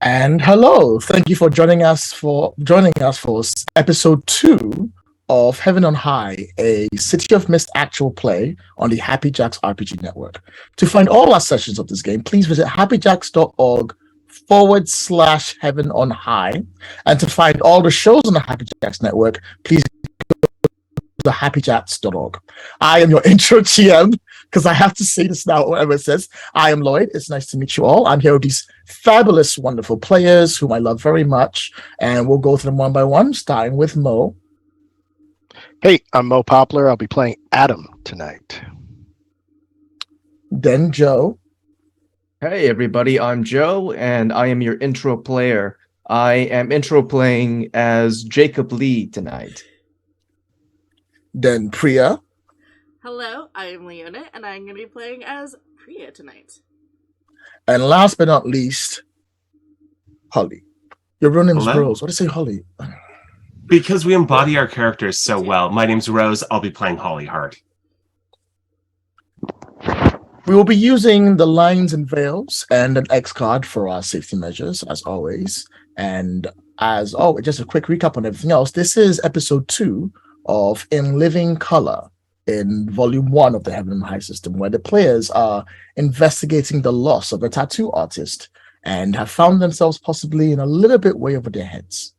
And hello, thank you for joining us for episode 2 of Heaven on High, a City of Mist actual play on the Happy Jacks RPG network. To find all our sessions of this game, please visit happyjacks.org/Heaven on High. And to find all the shows on the Happy Jacks network, please go to happyjacks.org. I am your intro GM, because I have to say this now, whatever it says. I am Lloyd. It's nice to meet you all. I'm here with these fabulous, wonderful players whom I love very much, and we'll go through them one by one, starting with Mo. Hey, I'm Mo Poplar. I'll be playing Adam tonight. Then Joe. Hey everybody, I'm Joe, and I am your intro player. I am intro playing as Jacob Lee tonight. Then Priya. Hello, I am Leona, and I'm going to be playing as Priya tonight. And last but not least, Holly. Your real name is Rose. What do you say, Holly? Because we embody our characters so well. My name's Rose. I'll be playing Holly Hart. We will be using the lines and veils and an X card for our safety measures, as always. And as always, just a quick recap on everything else. This is episode 2 of In Living Color, in volume 1 of the Heaven and High system, where the players are investigating the loss of a tattoo artist and have found themselves possibly in a little bit way over their heads.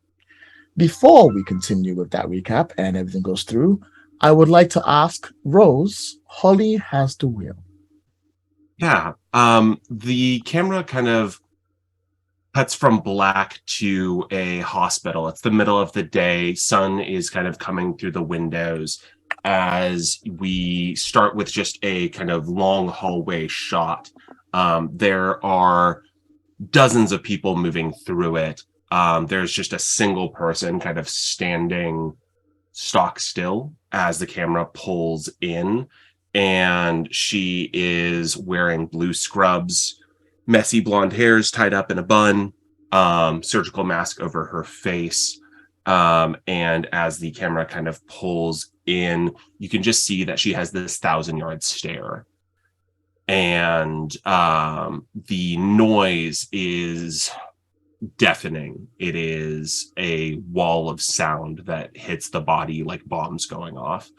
Before we continue with that recap and everything goes through, I would like to ask Rose, Holly has the wheel. Yeah, the camera kind of cuts from black to a hospital. It's the middle of the day. Sun is kind of coming through the windows as we start with just a kind of long hallway shot. There are dozens of people moving through it. There's just a single person kind of standing stock still as the camera pulls in, and she is wearing blue scrubs, messy blonde hairs tied up in a bun, surgical mask over her face. And as the camera kind of pulls in, you can just see that she has this 1,000-yard stare. And the noise is deafening. It is a wall of sound that hits the body like bombs going off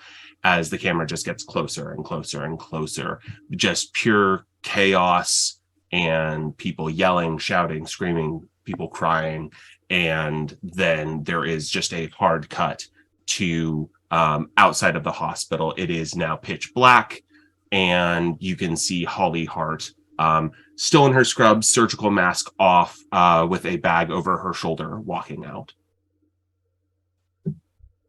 as the camera just gets closer and closer and closer. Just pure chaos and people yelling, shouting, screaming, people crying. And then there is just a hard cut to outside of the hospital. It is now pitch black, and you can see Holly Hart still in her scrubs, surgical mask off, with a bag over her shoulder, walking out.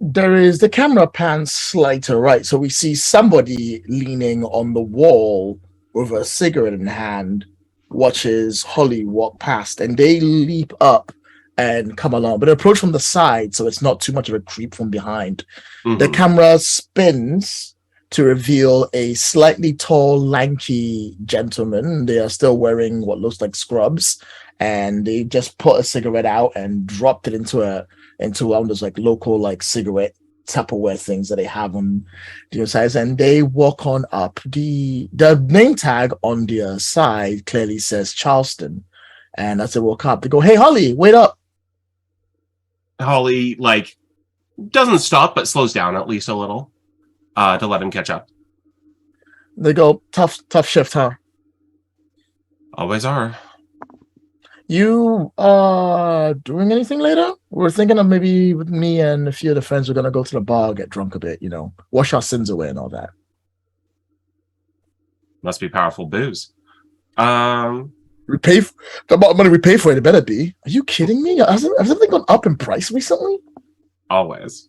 There is the camera pans slighter right, so we see somebody leaning on the wall with a cigarette in hand, watches Holly walk past, and they leap up and come along, but approach from the side, so it's not too much of a creep from behind. Mm-hmm. The camera spins to reveal a slightly tall, lanky gentleman. They are still wearing what looks like scrubs, and they just put a cigarette out and dropped it into one of those like local like cigarette Tupperware things that they have on the sides, and they walk on up. The name tag on their side clearly says Charleston, and as they walk up, they go, "Hey, Holly, wait up!" Holly doesn't stop, but slows down at least a little to let him catch up. They go, tough shift, huh? Always are. You doing anything later? We're thinking of maybe with me and a few of the friends, we're gonna go to the bar, get drunk a bit, wash our sins away and all that. Must be powerful booze. We pay the amount of money we pay for it. It better be. Are you kidding me? Has everything gone up in price recently? Always.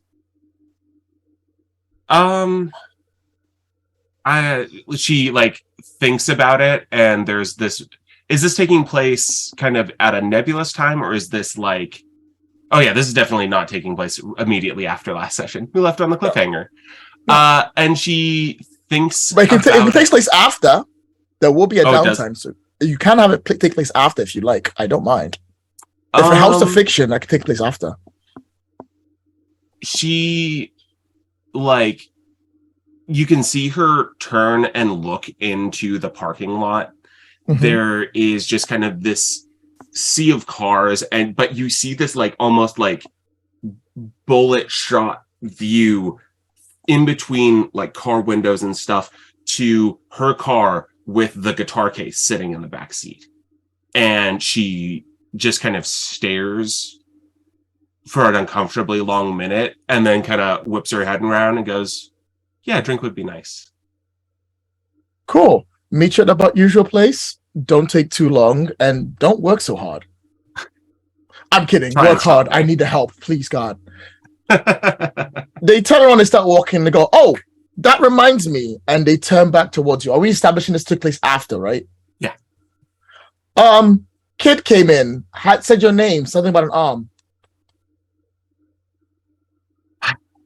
She like thinks about it, and there's this. Is this taking place kind of at a nebulous time, or is this like? Oh yeah, this is definitely not taking place immediately after last session. We left on the cliffhanger. And she thinks. But if it takes place after, there will be a downtime. So you can have it take place after if you like. I don't mind. If a house of fiction, that could take place after. She, like, you can see her turn and look into the parking lot. Mm-hmm. There is just kind of this sea of cars, but you see this like almost like bullet shot view in between like car windows and stuff to her car with the guitar case sitting in the back seat. And she just kind of stares for an uncomfortably long minute and then kind of whips her head around and goes, yeah, a drink would be nice. Cool. Meet you at about usual place. Don't take too long and don't work so hard. I'm kidding. Work hard. I need the help. Please, God. They turn around and start walking and they go, oh, that reminds me. And they turn back towards you. Are we establishing this took place after, right? Yeah. Kid came in, said your name, something about an arm.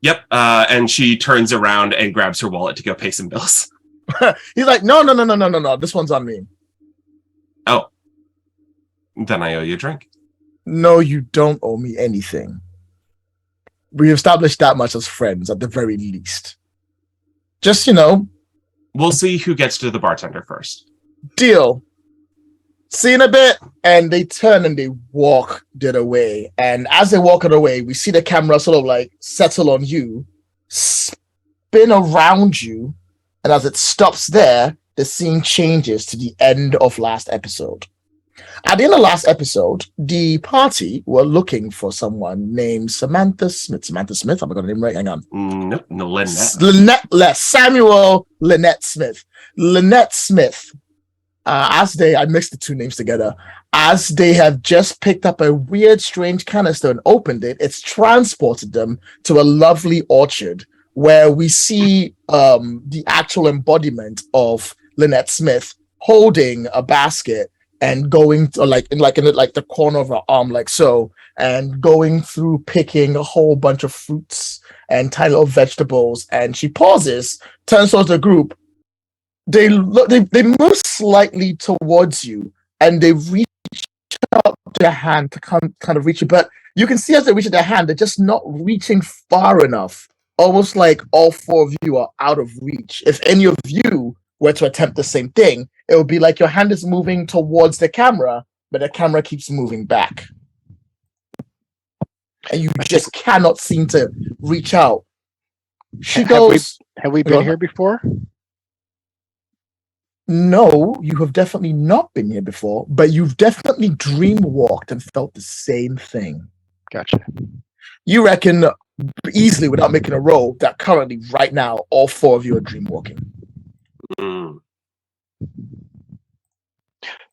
Yep. And she turns around and grabs her wallet to go pay some bills. He's like, no. This one's on me. Oh. Then I owe you a drink. No, you don't owe me anything. We established that much as friends at the very least. Just, We'll see who gets to the bartender first. Deal. See you in a bit. And they turn and they walk the other way. And as they walk the way, we see the camera sort of like settle on you, spin around you. And as it stops there, the scene changes to the end of last episode. At the end of last episode, the party were looking for someone named Samantha Smith. Samantha Smith? Have I got the name right? Hang on. Nope, no, Lynette. Samuel Lynette Smith. Lynette Smith. I mixed the two names together. As they have just picked up a weird, strange canister and opened it, it's transported them to a lovely orchard where we see the actual embodiment of Lynette Smith holding a basket and going to, in the corner of her arm, like so, and going through picking a whole bunch of fruits and tiny little vegetables. And she pauses, turns towards the group. They move slightly towards you, and they reach out their hand to kind of reach you. But you can see as they reach their hand, they're just not reaching far enough. Almost like all four of you are out of reach. If any of you were to attempt the same thing, it would be like your hand is moving towards the camera, but the camera keeps moving back. And you just cannot seem to reach out. She goes... Have we been here before? No, you have definitely not been here before, but you've definitely dream walked and felt the same thing. Gotcha. You reckon easily, without making a roll, that currently, right now, all four of you are dream walking. Mm.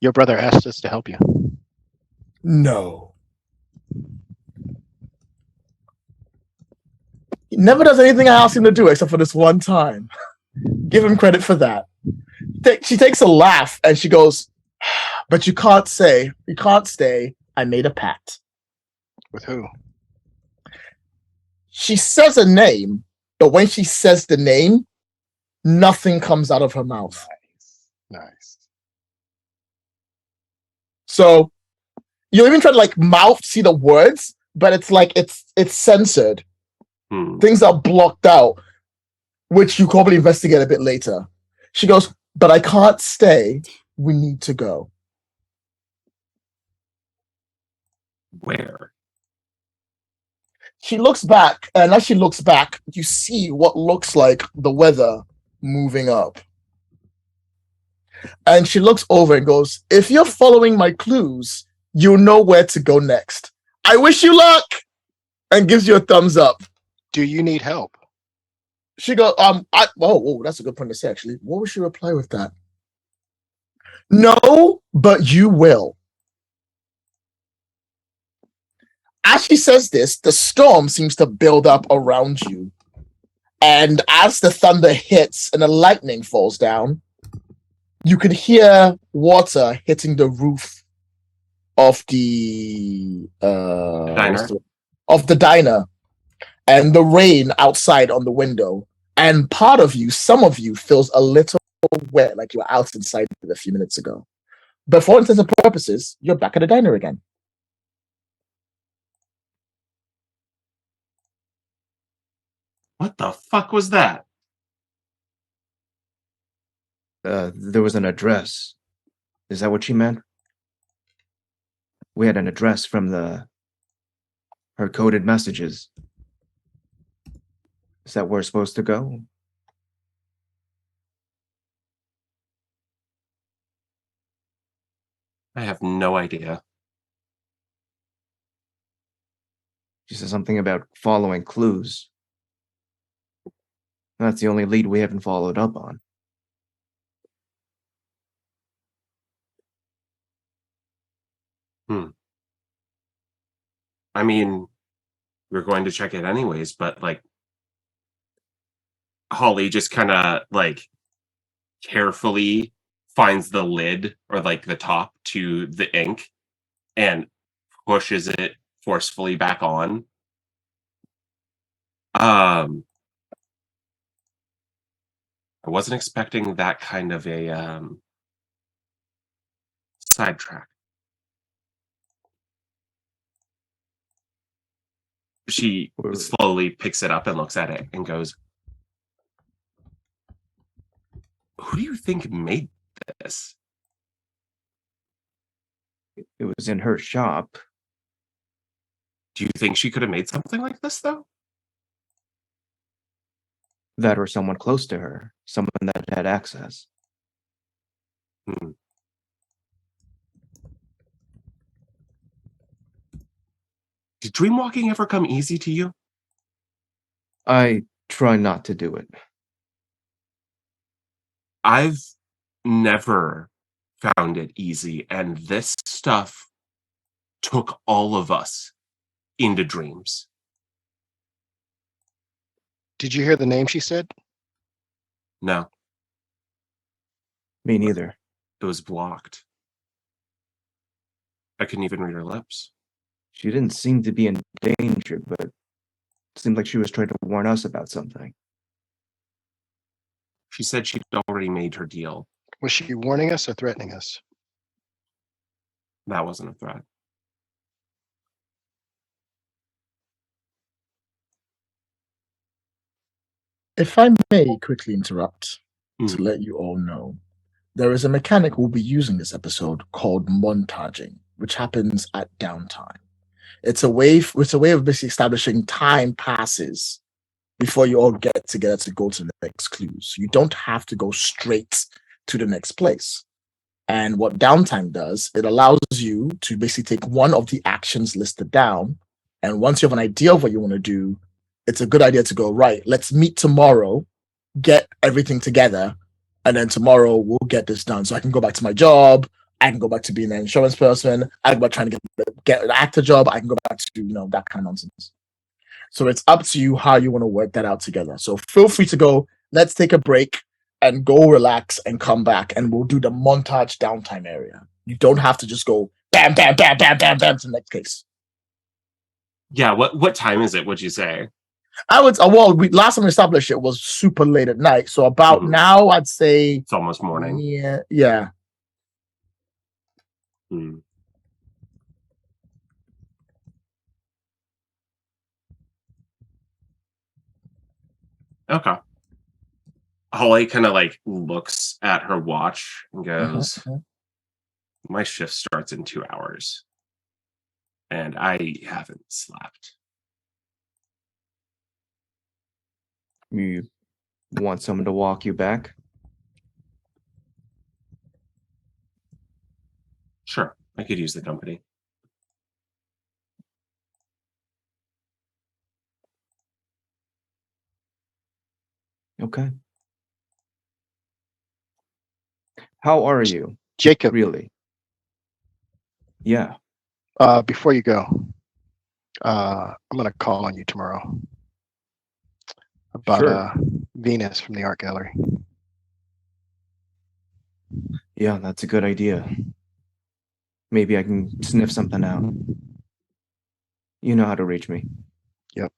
Your brother asked us to help you. No. He never does anything I ask him to do except for this one time. Give him credit for that. She takes a laugh and she goes, but you can't stay. I made a pact. With who? She says a name, but when she says the name, nothing comes out of her mouth. Nice. So you even try to mouth see the words, but it's like it's censored. Things are blocked out, which you probably investigate a bit later. She goes, but I can't stay. We need to go. Where? She looks back, and as she looks back, you see what looks like the weather moving up. And she looks over and goes, if you're following my clues, you know where to go next. I wish you luck, and gives you a thumbs up. Do you need help? She goes, that's a good point to say, actually. What would she reply with that? No, but you will. As she says this, the storm seems to build up around you. And as the thunder hits and the lightning falls down, you can hear water hitting the roof of the Diner. of the diner, and the rain outside on the window. And part of you, some of you, feels a little wet, like you were out inside a few minutes ago. But for all intents and purposes, you're back at the diner again. What the fuck was that? There was an address. Is that what she meant? We had an address from her coded messages. Is that where we're supposed to go? I have no idea. She said something about following clues. That's the only lead we haven't followed up on. I mean, we're going to check it anyways, but like Holly just kind of like carefully finds the lid or like the top to the ink and pushes it forcefully back on. I wasn't expecting that kind of a sidetrack. She slowly picks it up and looks at it and goes, "Who do you think made this?" It was in her shop. Do you think she could have made something like this, though? That or someone close to her, someone that had access. Did dreamwalking ever come easy to you? I try not to do it. I've never found it easy, and this stuff took all of us into dreams. Did you hear the name she said? No, Me neither. it was blocked. I couldn't even read her lips. She didn't seem to be in danger, but it seemed like she was trying to warn us about something. She said she'd already made her deal. Was she warning us or threatening us? That wasn't a threat. If I may quickly interrupt to let you all know, there is a mechanic we'll be using this episode called montaging, which happens at downtime. It's a way of basically establishing time passes before you all get together to go to the next clues. You don't have to go straight to the next place. And what downtime does, it allows you to basically take one of the actions listed down. And once you have an idea of what you want to do, it's a good idea to go, right, let's meet tomorrow, get everything together, and then tomorrow we'll get this done. So I can go back to my job. I can go back to being an insurance person. I can go back trying to get an actor job. I can go back to, that kind of nonsense. So it's up to you how you want to work that out together. So feel free to go, let's take a break and go relax and come back, and we'll do the montage downtime area. You don't have to just go bam, bam, bam, bam, bam, bam to the next case. Yeah, what time is it, would you say? I would, last time we established it was super late at night. So about now, I'd say It's almost morning. Yeah. Okay. Holly kind of like looks at her watch and goes, my shift starts in 2 hours and I haven't slept. You want someone to walk you back? Sure, I could use the company. Okay. How are you, Jacob, really? Yeah. before you go, I'm going to call on you tomorrow about Sure. Venus from the art gallery. Yeah, that's a good idea. Maybe I can sniff something out. You know how to reach me. Yep.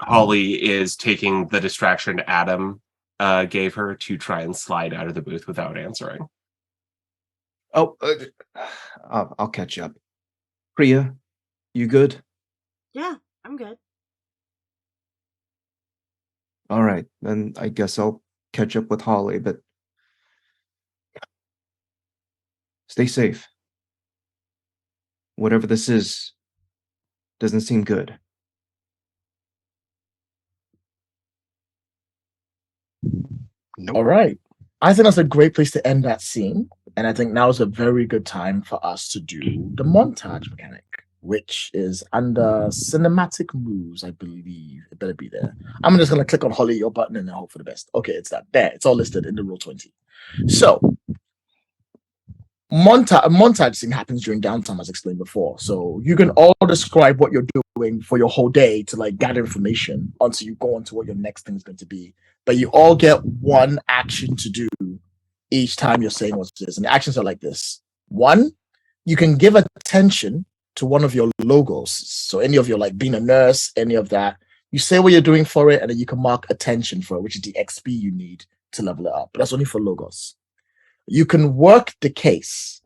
Holly is taking the distraction Adam gave her to try and slide out of the booth without answering. Oh, I'll catch up. Priya, you good? Yeah, I'm good. All right, then I guess I'll catch up with Holly, but stay safe. Whatever this is, doesn't seem good. Nope. All right. I think that's a great place to end that scene. And I think now is a very good time for us to do the montage mechanic, which is under cinematic moves, I believe. It better be there. I'm just going to click on Holly, your button, and then hope for the best. Okay, it's that. There. It's all listed in the Roll20. So, montage scene happens during downtime, as explained before. So you can all describe what you're doing for your whole day to like gather information until you go on to what your next thing is going to be. But you all get one action to do each time you're saying what's this. And the actions are like this. One, you can give attention to one of your logos. So any of your like being a nurse, any of that, you say what you're doing for it, and then you can mark attention for it, which is the XP you need to level it up. But that's only for logos. You can work the case.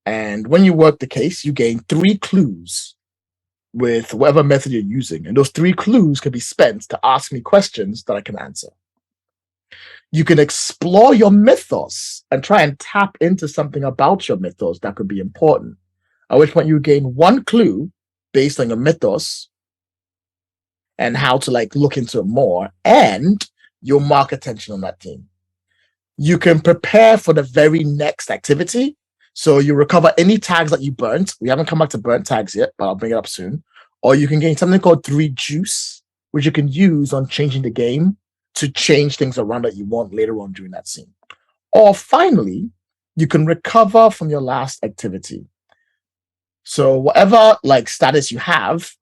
And when you work the case, you gain 3 clues with whatever method you're using. And those 3 clues can be spent to ask me questions that I can answer. You can explore your mythos and try and tap into something about your mythos that could be important. At which point you gain 1 clue based on your mythos and how to like look into it more, and you'll mark attention on that theme. You can prepare for the very next activity. So you recover any tags that you burnt. We haven't come back to burnt tags yet, but I'll bring it up soon. Or you can gain something called 3 juice, which you can use on changing the game to change things around that you want later on during that scene. Or finally, you can recover from your last activity. So whatever like status you have,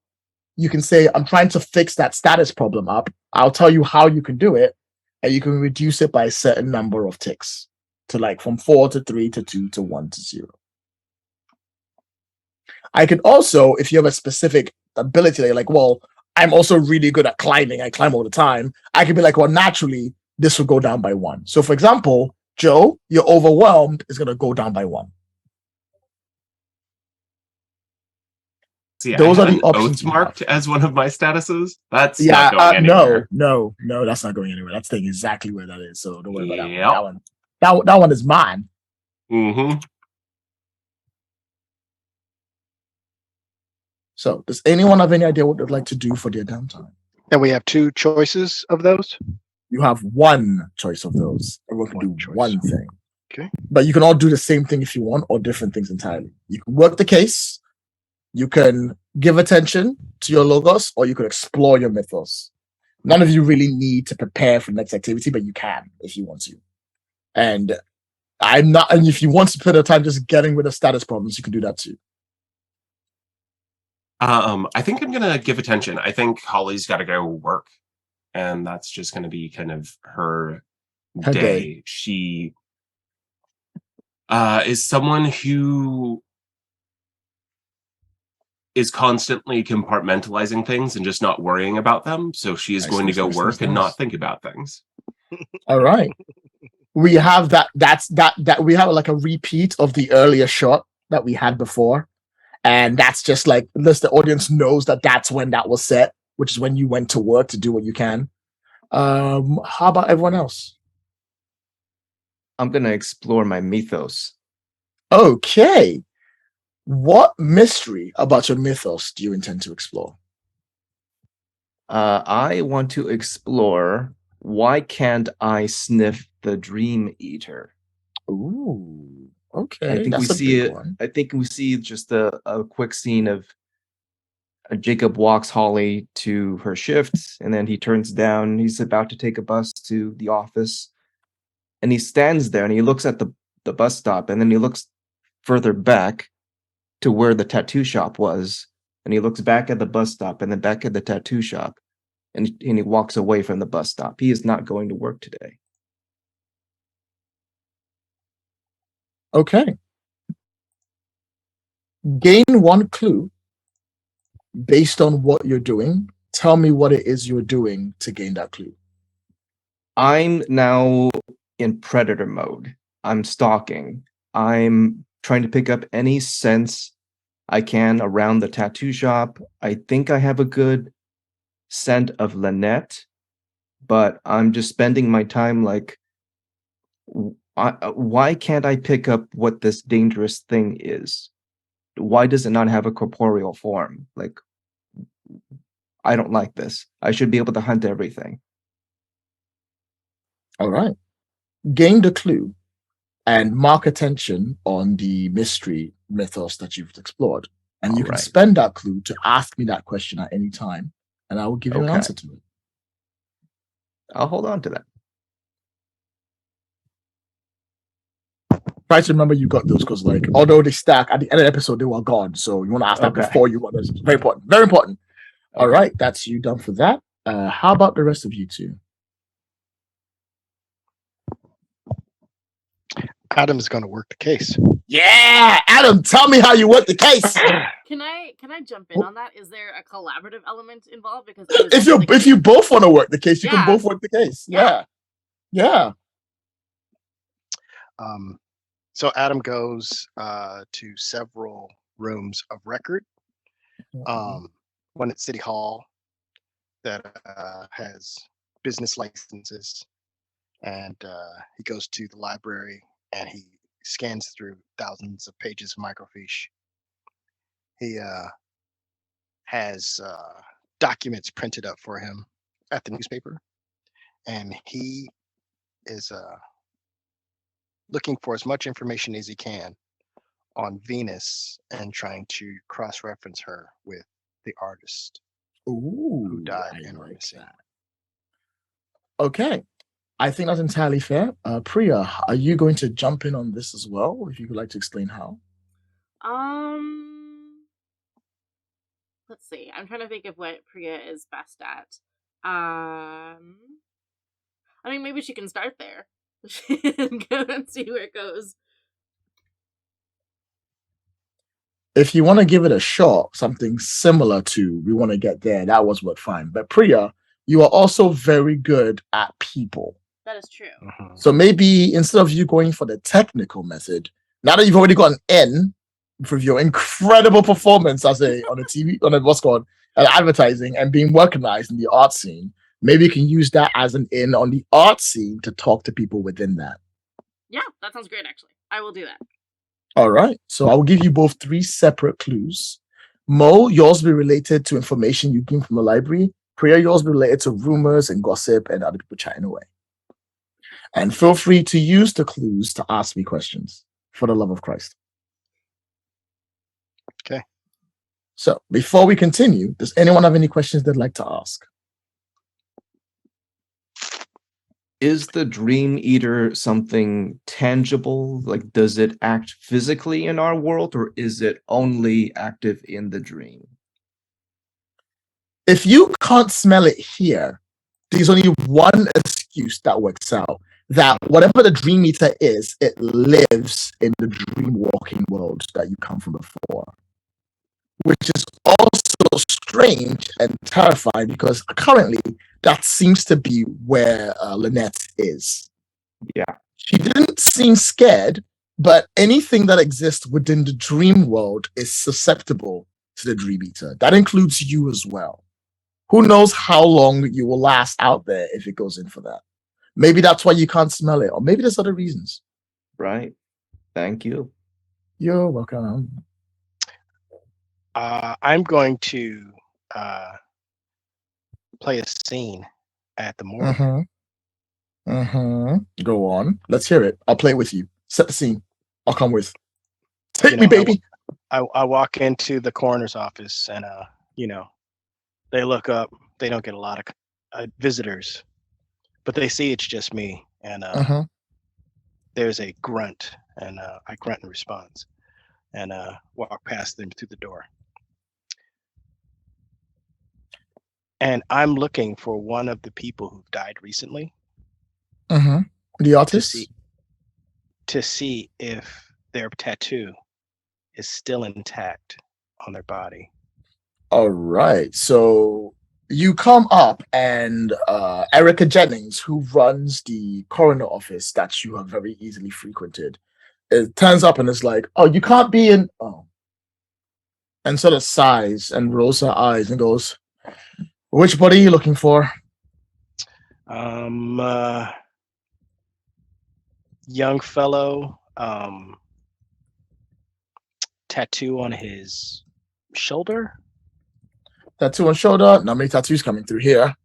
you can say, I'm trying to fix that status problem up. I'll tell you how you can do it, and you can reduce it by a certain number of ticks to like from 4 to 3 to 2 to 1 to 0. I can also, if you have a specific ability that you're like, well, I'm also really good at climbing. I climb all the time. I can be like, well, naturally, this will go down by 1. So for example, Joe, you're overwhelmed is going to go down by 1. See, Those I are have the an options oath you marked have. as one of my statuses. That's Yeah, not going anywhere. no, that's not going anywhere. That's staying exactly where that is. So don't worry about that one. Yep. That one is mine. Mm-hmm. So does anyone have any idea what they'd like to do for their downtime? And we have 2 choices of those. You have 1 choice of those. Everyone can 1 do choice. 1 thing. Okay. But you can all do the same thing if you want, or different things entirely. You can work the case, you can give attention to your logos, or you can explore your mythos. None of you really need to prepare for the next activity, but you can if you want to. And if you want to spend the time just getting rid of status problems, you can do that too. I think I'm gonna give attention. I think Holly's got to go work, and that's just gonna be kind of her day. She is someone who is constantly compartmentalizing things and just not worrying about them. So she is going to go work and not think about things. All right. We have that. That we have like a repeat of the earlier shot that we had before. And that's just like, unless the audience knows that that's when that was set, which is when you went to work to do what you can. How about everyone else? I'm going to explore my mythos. Okay. What mystery about your mythos do you intend to explore? I want to explore, why can't I sniff the dream eater? Ooh, okay. I think that's we see a big it. one. I think we see just a quick scene of Jacob walks Holly to her shift, and then he turns down. He's about to take a bus to the office, and he stands there and he looks at the bus stop, and then he looks further back to where the tattoo shop was, and he looks back at the bus stop and then back at the tattoo shop, and he walks away from the bus stop. He is not going to work today. Okay. Gain one clue based on what you're doing. Tell me what it is you're doing to gain that clue. I'm now in predator mode. I'm stalking. I'm trying to pick up any sense I can around the tattoo shop. I think I have a good scent of Lynette, but I'm just spending my time like, why can't I pick up what this dangerous thing is? Why does it not have a corporeal form? Like, I don't like this. I should be able to hunt everything. All right. Gain the clue and mark attention on the mystery mythos that you've explored. And you All can right. spend that clue to ask me that question at any time, and I will give you an Okay. answer to it. I'll hold on to that. Try to remember you got those because, like, although they stack at the end of the episode, they were gone. So you want to ask that Okay. before you want those. Very important. Very important. All Okay. right, that's you done for that. How about the rest of you two? Adam's going to work the case. Yeah, Adam, tell me how you work the case. Can I jump in on that? Is there a collaborative element involved? Because I was If you both want to work the case, you can Yeah. both work the case. Yeah. So Adam goes to several rooms of record. One at City Hall that has business licenses, and he goes to the library and he scans through thousands of pages of microfiche. He has documents printed up for him at the newspaper, and he is looking for as much information as he can on Venus and trying to cross-reference her with the artist who died in her missing. Okay. I think that's entirely fair. Priya, are you going to jump in on this as well? If you would like to explain how. Let's see. I'm trying to think of what Priya is best at. I mean, maybe she can start there and go and see where it goes. If you want to give it a shot, something similar to we want to get there, that was what fine. But Priya, you are also very good at people. That is true. So maybe instead of you going for the technical method, now that you've already got an N for your incredible performance as on a TV, on a what's called advertising and being recognized in the art scene, maybe you can use that as an in on the art scene to talk to people within that. Yeah, that sounds great, actually. I will do that. All right. So I will give you both 3 separate clues. Mo, yours will be related to information you gain from the library. Priya, yours will be related to rumors and gossip and other people chatting away. And feel free to use the clues to ask me questions, for the love of Christ. Okay. So before we continue, does anyone have any questions they'd like to ask? Is the Dream Eater something tangible? Like, does it act physically in our world, or is it only active in the dream? If you can't smell it here, there's only one excuse that works out. That whatever the Dream Eater is, it lives in the dream walking world that you come from before. Which is also strange and terrifying because currently that seems to be where Lynette is. Yeah. She didn't seem scared, but anything that exists within the dream world is susceptible to the Dream Eater. That includes you as well. Who knows how long you will last out there if it goes in for that. Maybe that's why you can't smell it, or maybe there's other reasons. Right. Thank you. You're welcome. I'm going to play a scene at the morgue. Go on. Let's hear it. I'll play it with you. Set the scene. I'll come with. Take You me, know, baby. I walk into the coroner's office and you know, they look up. They don't get a lot of visitors, but they see it's just me, and there's a grunt, and I grunt in response, and walk past them through the door. And I'm looking for one of the people who've died recently. The artist? To see if their tattoo is still intact on their body. All right. So you come up, and Erica Jennings, who runs the coroner office that you have very easily frequented, it turns up and is like, "Oh, you can't be in." Oh, and sort of sighs and rolls her eyes and goes, "Which body are you looking for?" Young fellow, tattoo on his shoulder. Tattoo on shoulder. Not many tattoos coming through here.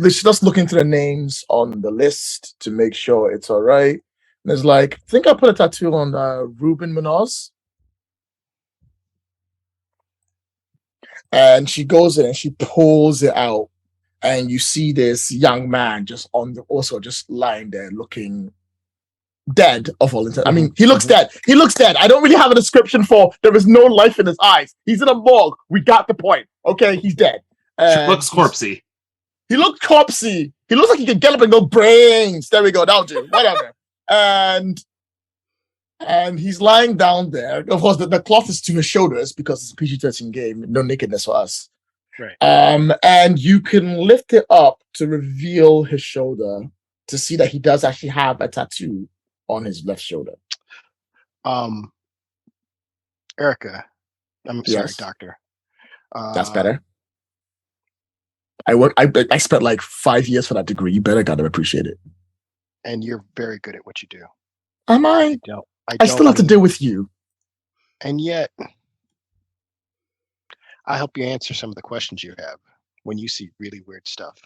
She's just looking through the names on the list to make sure it's all right. And it's like, I think I put a tattoo on Ruben Munoz. And she goes in and she pulls it out, and you see this young man just just lying there looking dead of all intent. I mean, he looks dead. He looks dead. I don't really have a description for there is no life in his eyes. He's in a morgue. We got the point. Okay, he's dead. Looks corpsey. He looked corpsey. He looks like he could get up and go brains. There we go. That'll do. Whatever. And he's lying down there. Of course, the cloth is to his shoulders because it's a PG-13 game. No nakedness for us. Right. And you can lift it up to reveal his shoulder to see that he does actually have a tattoo on his left shoulder. Erica, I'm sorry, Yes. doctor. That's better. I spent like 5 years for that degree. You better gotta appreciate it. And you're very good at what you do. Am I? I I still have to deal with you. And yet, I help you answer some of the questions you have when you see really weird stuff.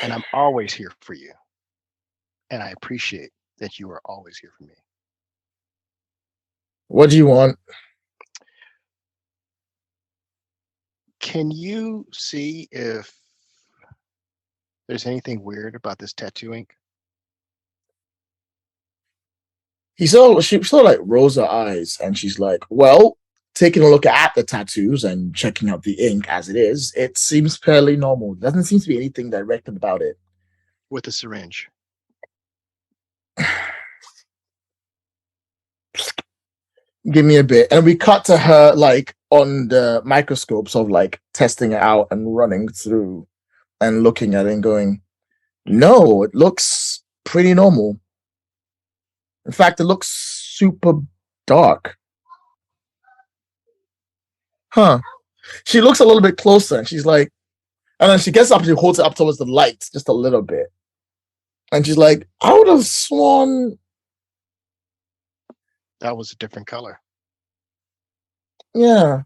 And I'm always here for you. And I appreciate that you are always here for me. What do you want? Can you see if there's anything weird about this tattoo ink? She sort of like rolls her eyes, and she's like, well, taking a look at the tattoos and checking out the ink as it is, it seems fairly normal. There doesn't seem to be anything directed about it. With a syringe. Give me a bit. And we cut to her like on the microscope, sort of like testing it out and running through and looking at it and going, no, it looks pretty normal. In fact, it looks super dark. Huh. She looks a little bit closer and she's like, and then she gets up and she holds it up towards the light just a little bit. And she's like, I would have sworn that was a different color. Yeah.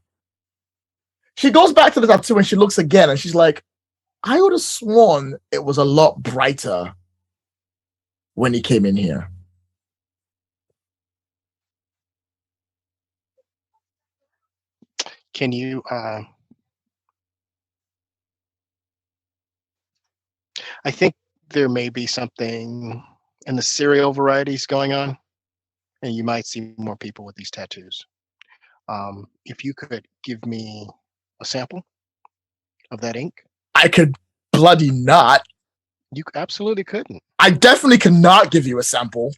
She goes back to the tattoo and she looks again and she's like, I would have sworn it was a lot brighter when he came in here. Can you I think there may be something in the cereal varieties going on, and you might see more people with these tattoos. If you could give me a sample of that ink. I could bloody not. You absolutely couldn't. I definitely cannot give you a sample.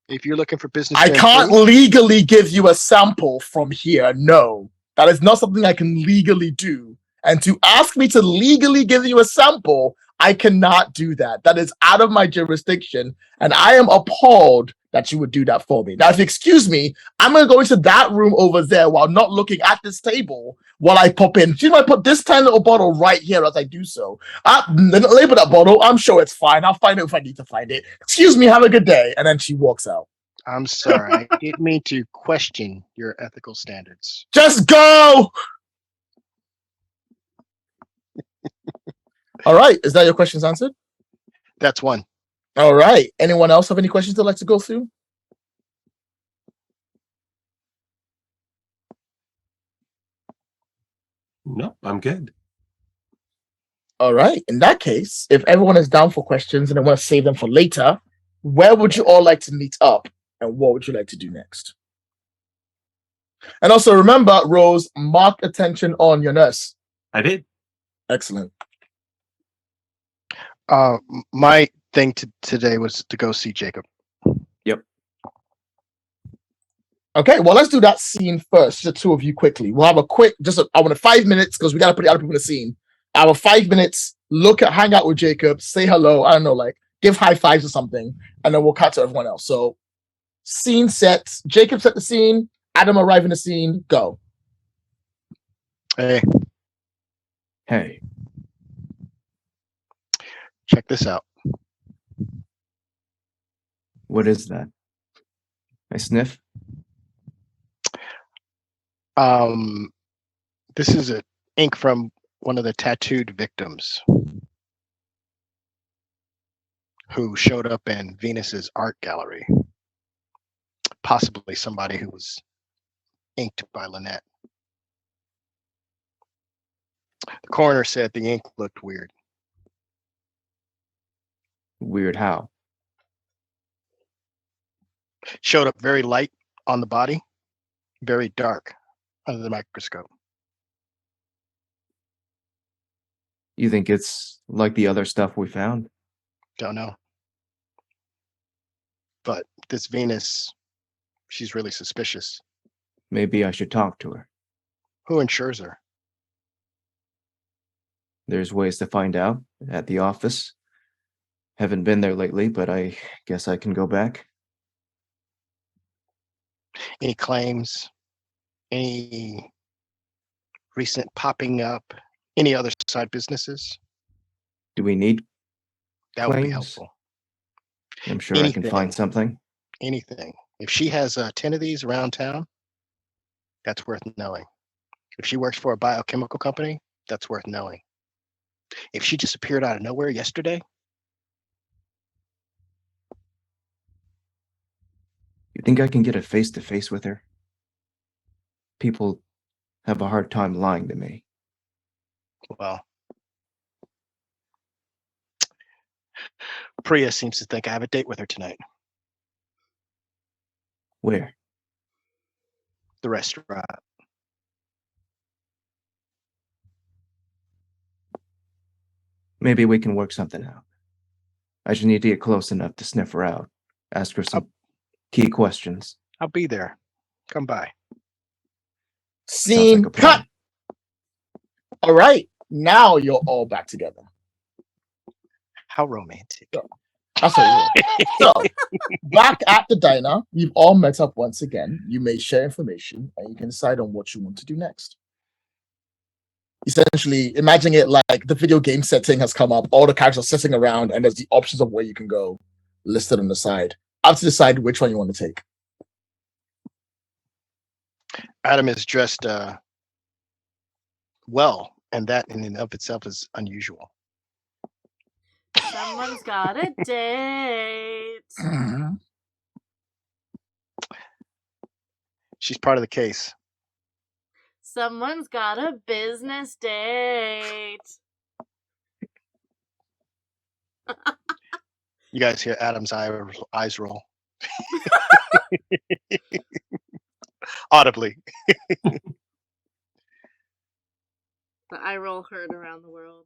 If you're looking for business, I can't legally give you a sample from here. No, that is not something I can legally do. And to ask me to legally give you a sample, I cannot do that. That is out of my jurisdiction. And I am appalled that you would do that for me. Now, if you excuse me, I'm going to go into that room over there while not looking at this table while I pop in. She might put this tiny little bottle right here as I do so. Label that bottle. I'm sure it's fine. I'll find it if I need to find it. Excuse me. Have a good day. And then she walks out. I'm sorry. I didn't mean to question your ethical standards. Just go! All right. Is that your questions answered? That's one. All right. Anyone else have any questions they'd like to go through? Nope, I'm good. All right. In that case, if everyone is down for questions and they want to save them for later, where would you all like to meet up, and what would you like to do next? And also remember, Rose, mark attention on your nurse. I did. Excellent. My thing today was to go see Jacob. Okay, well, let's do that scene first, the two of you quickly. We'll have a quick, I want 5 minutes because we got to put the other people in the scene. I have 5 minutes, hang out with Jacob, say hello, I don't know, like give high fives or something, and then we'll cut to everyone else. So, scene set. Jacob set the scene, Adam arrive in the scene, go. Hey, check this out. What is that? I sniff. This is a ink from one of the tattooed victims who showed up in Venus's art gallery. Possibly somebody who was inked by Lynette. The coroner said the ink looked weird. Weird how? Showed up very light on the body, very dark under the microscope. You think it's like the other stuff we found? Don't know. But this Venus, she's really suspicious. Maybe I should talk to her. Who insures her? There's ways to find out at the office. Haven't been there lately, but I guess I can go back. Any claims? Any recent popping up? Any other side businesses? Do we need That would be claims? helpful. I'm sure I can find something. Anything. If she has 10 of these around town, that's worth knowing. If she works for a biochemical company, that's worth knowing. If she just appeared out of nowhere yesterday, You think I can get a face-to-face with her? People have a hard time lying to me. well, Priya seems to think I have a date with her tonight. Where? The restaurant. Maybe we can work something out. I just need to get close enough to sniff her out. Ask her some key questions. I'll be there. Come by. Scene Sounds like a plan. cut. All right, now you're all back together. How romantic. That's what it is. So, back at the diner, you've all met up once again. You may share information, and you can decide on what you want to do next. Essentially, imagine it like the video game setting has come up. All the characters are sitting around, and there's the options of where you can go listed on the side. I have to decide which one you want to take. Adam is dressed well, and that in and of itself is unusual. Someone's got a date. She's part of the case. Someone's got a business date. You guys hear Adam's eyes roll. Audibly. The eye roll heard around the world.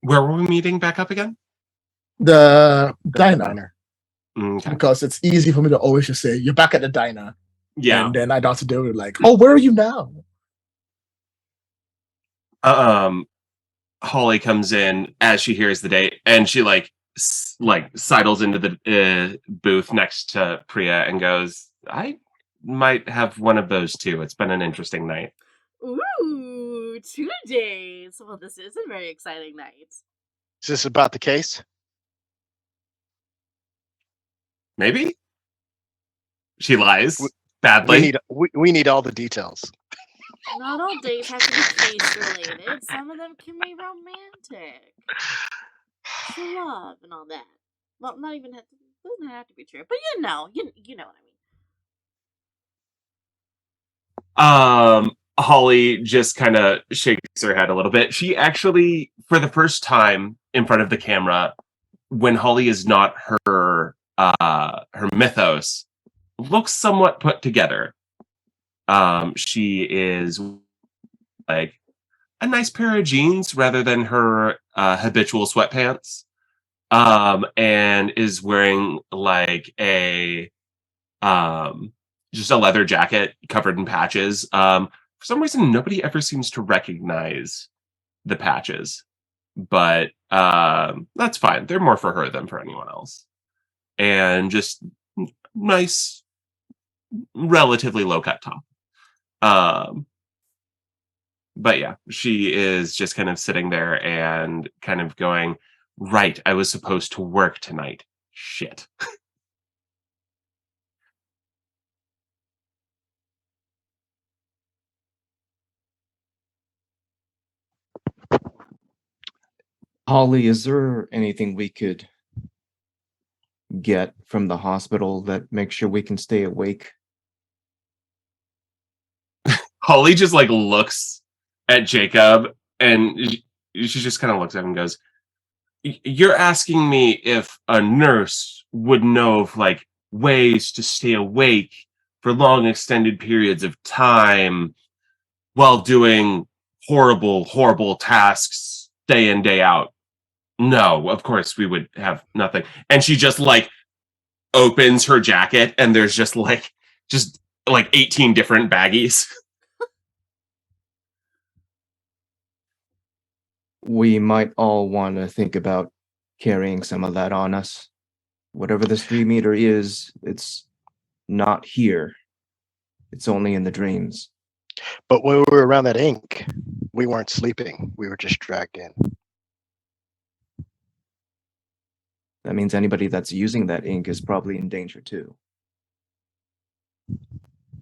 Where were we meeting back up again? The diner. Okay. Because it's easy for me to always just say, you're back at the diner. Yeah. And then I don't have to do it like, oh, where are you now? Holly comes in as she hears the date, and she like sidles into the booth next to Priya and goes, I might have one of those too. It's been an interesting night. Ooh, 2 days. Well, this is a very exciting night. Is this about the case? Maybe? She lies badly. We need all the details. Not all dates have to be case related. Some of them can be romantic. So love and all that. Well, not even doesn't have to be true, but you know what I mean. Holly just kind of shakes her head a little bit. She actually, for the first time in front of the camera, when Holly is not her mythos, looks somewhat put together. She is like a nice pair of jeans rather than her habitual sweatpants, and is wearing like a just a leather jacket covered in patches. For some reason, nobody ever seems to recognize the patches, but that's fine. They're more for her than for anyone else. And just nice, relatively low-cut top. But yeah, she is just kind of sitting there and kind of going, right, I was supposed to work tonight. Shit. Holly, is there anything we could get from the hospital that makes sure we can stay awake? Holly just like looks at Jacob and she just kind of looks at him and goes, you're asking me if a nurse would know of like ways to stay awake for long extended periods of time while doing horrible tasks day in, day out. No, of course we would have nothing. And she just like opens her jacket and there's just like 18 different baggies. We might all want to think about carrying some of that on us. Whatever this dream eater is, it's not here. It's only in the dreams. But when we were around that ink, we weren't sleeping. We were just dragged in. That means anybody that's using that ink is probably in danger too.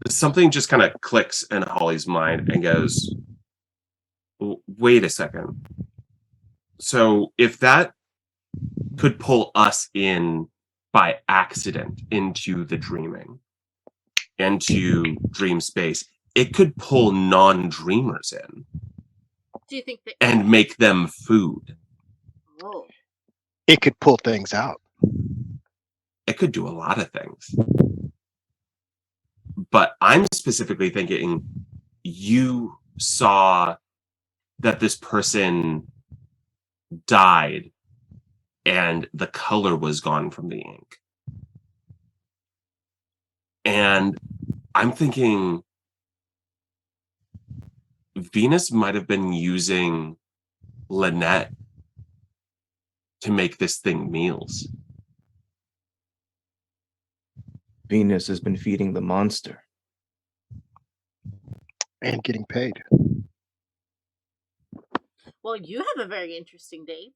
Something just kind of clicks in Holly's mind and goes, wait a second. So if that could pull us in by accident into the dreaming, into dream space, it could pull non-dreamers in. Do you think that and make them food? Oh. It could pull things out. It could do a lot of things. But I'm specifically thinking you saw that this person died and the color was gone from the ink. And I'm thinking Venus might have been using Lynette to make this thing meals. Venus has been feeding the monster. And getting paid. Well, you have a very interesting date.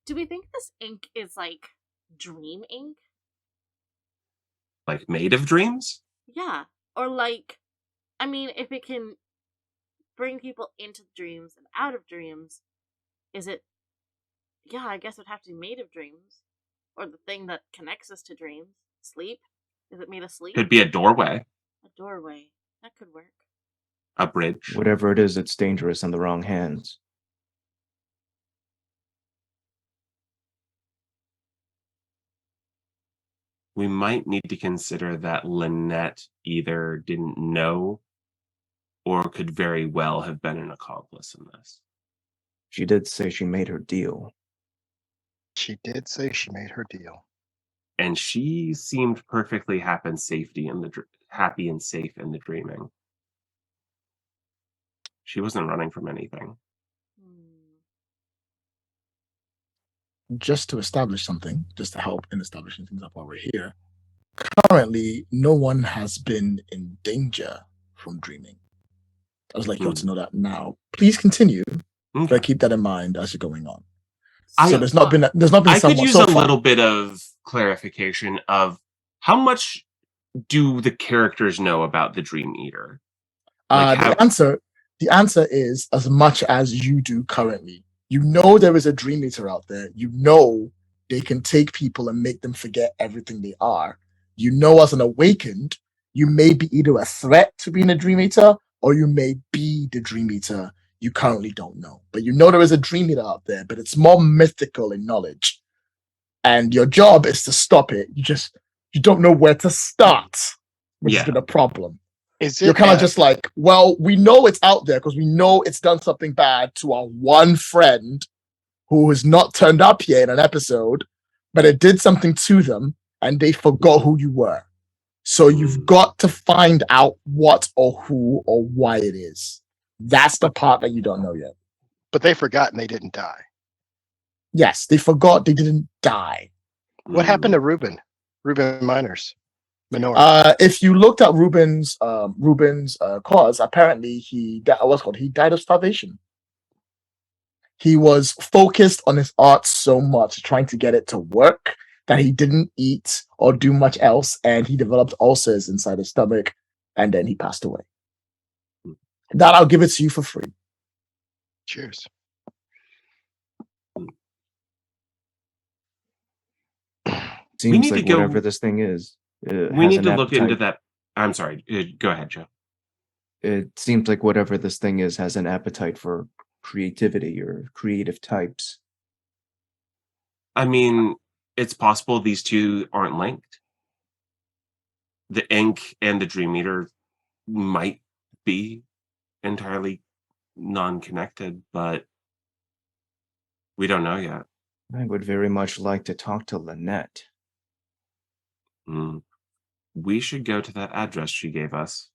Do we think this ink is like dream ink? Like made of dreams? Yeah. Or like, I mean, if it can bring people into dreams and out of dreams, is it, yeah, I guess it would have to be made of dreams. Or the thing that connects us to dreams. Sleep? Is it made of sleep? Could be a doorway. A doorway. That could work. A bridge. Whatever it is, it's dangerous in the wrong hands. We might need to consider that Lynette either didn't know or could very well have been an accomplice in this. She did say she made her deal. She did say she made her deal. And she seemed perfectly happy and safe in the dreaming. She wasn't running from anything. Just to establish something, just to help in establishing things up while we're here, currently no one has been in danger from dreaming. I was like, you ought to know that now. Please continue, but keep that in mind as you're going on. So there's not been I someone could use so a far. little bit of clarification of how much do the characters know about the Dream Eater? The answer is as much as you do currently. You know there is a Dream Eater out there. You know they can take people and make them forget everything they are. You know as an awakened, You may be either a threat to being a Dream Eater, or you may be the Dream Eater. You currently don't know. But you know there is a Dream Eater out there, but it's more mythical in knowledge. And your job is to stop it. You don't know where to start, which has been a problem. You're kind of just like, well, we know it's out there because we know it's done something bad to our one friend who has not turned up yet in an episode, but it did something to them and they forgot who you were. So you've got to find out what or who or why it is. That's the part that you don't know yet. But they forgot and they didn't die. Yes, they forgot they didn't die. What happened to Ruben Miners? If you looked at Ruben's cause, apparently he died of starvation. He was focused on his art so much, trying to get it to work, that he didn't eat or do much else, and he developed ulcers inside his stomach, and then he passed away. That I'll give it to you for free. Cheers. Seems like whatever this thing is. We need to look into that. I'm sorry. Go ahead, Joe. It seems like whatever this thing is has an appetite for creativity or creative types. I mean, it's possible these two aren't linked. The ink and the Dream Eater might be entirely non-connected, but we don't know yet. I would very much like to talk to Lynette. We should go to that address she gave us,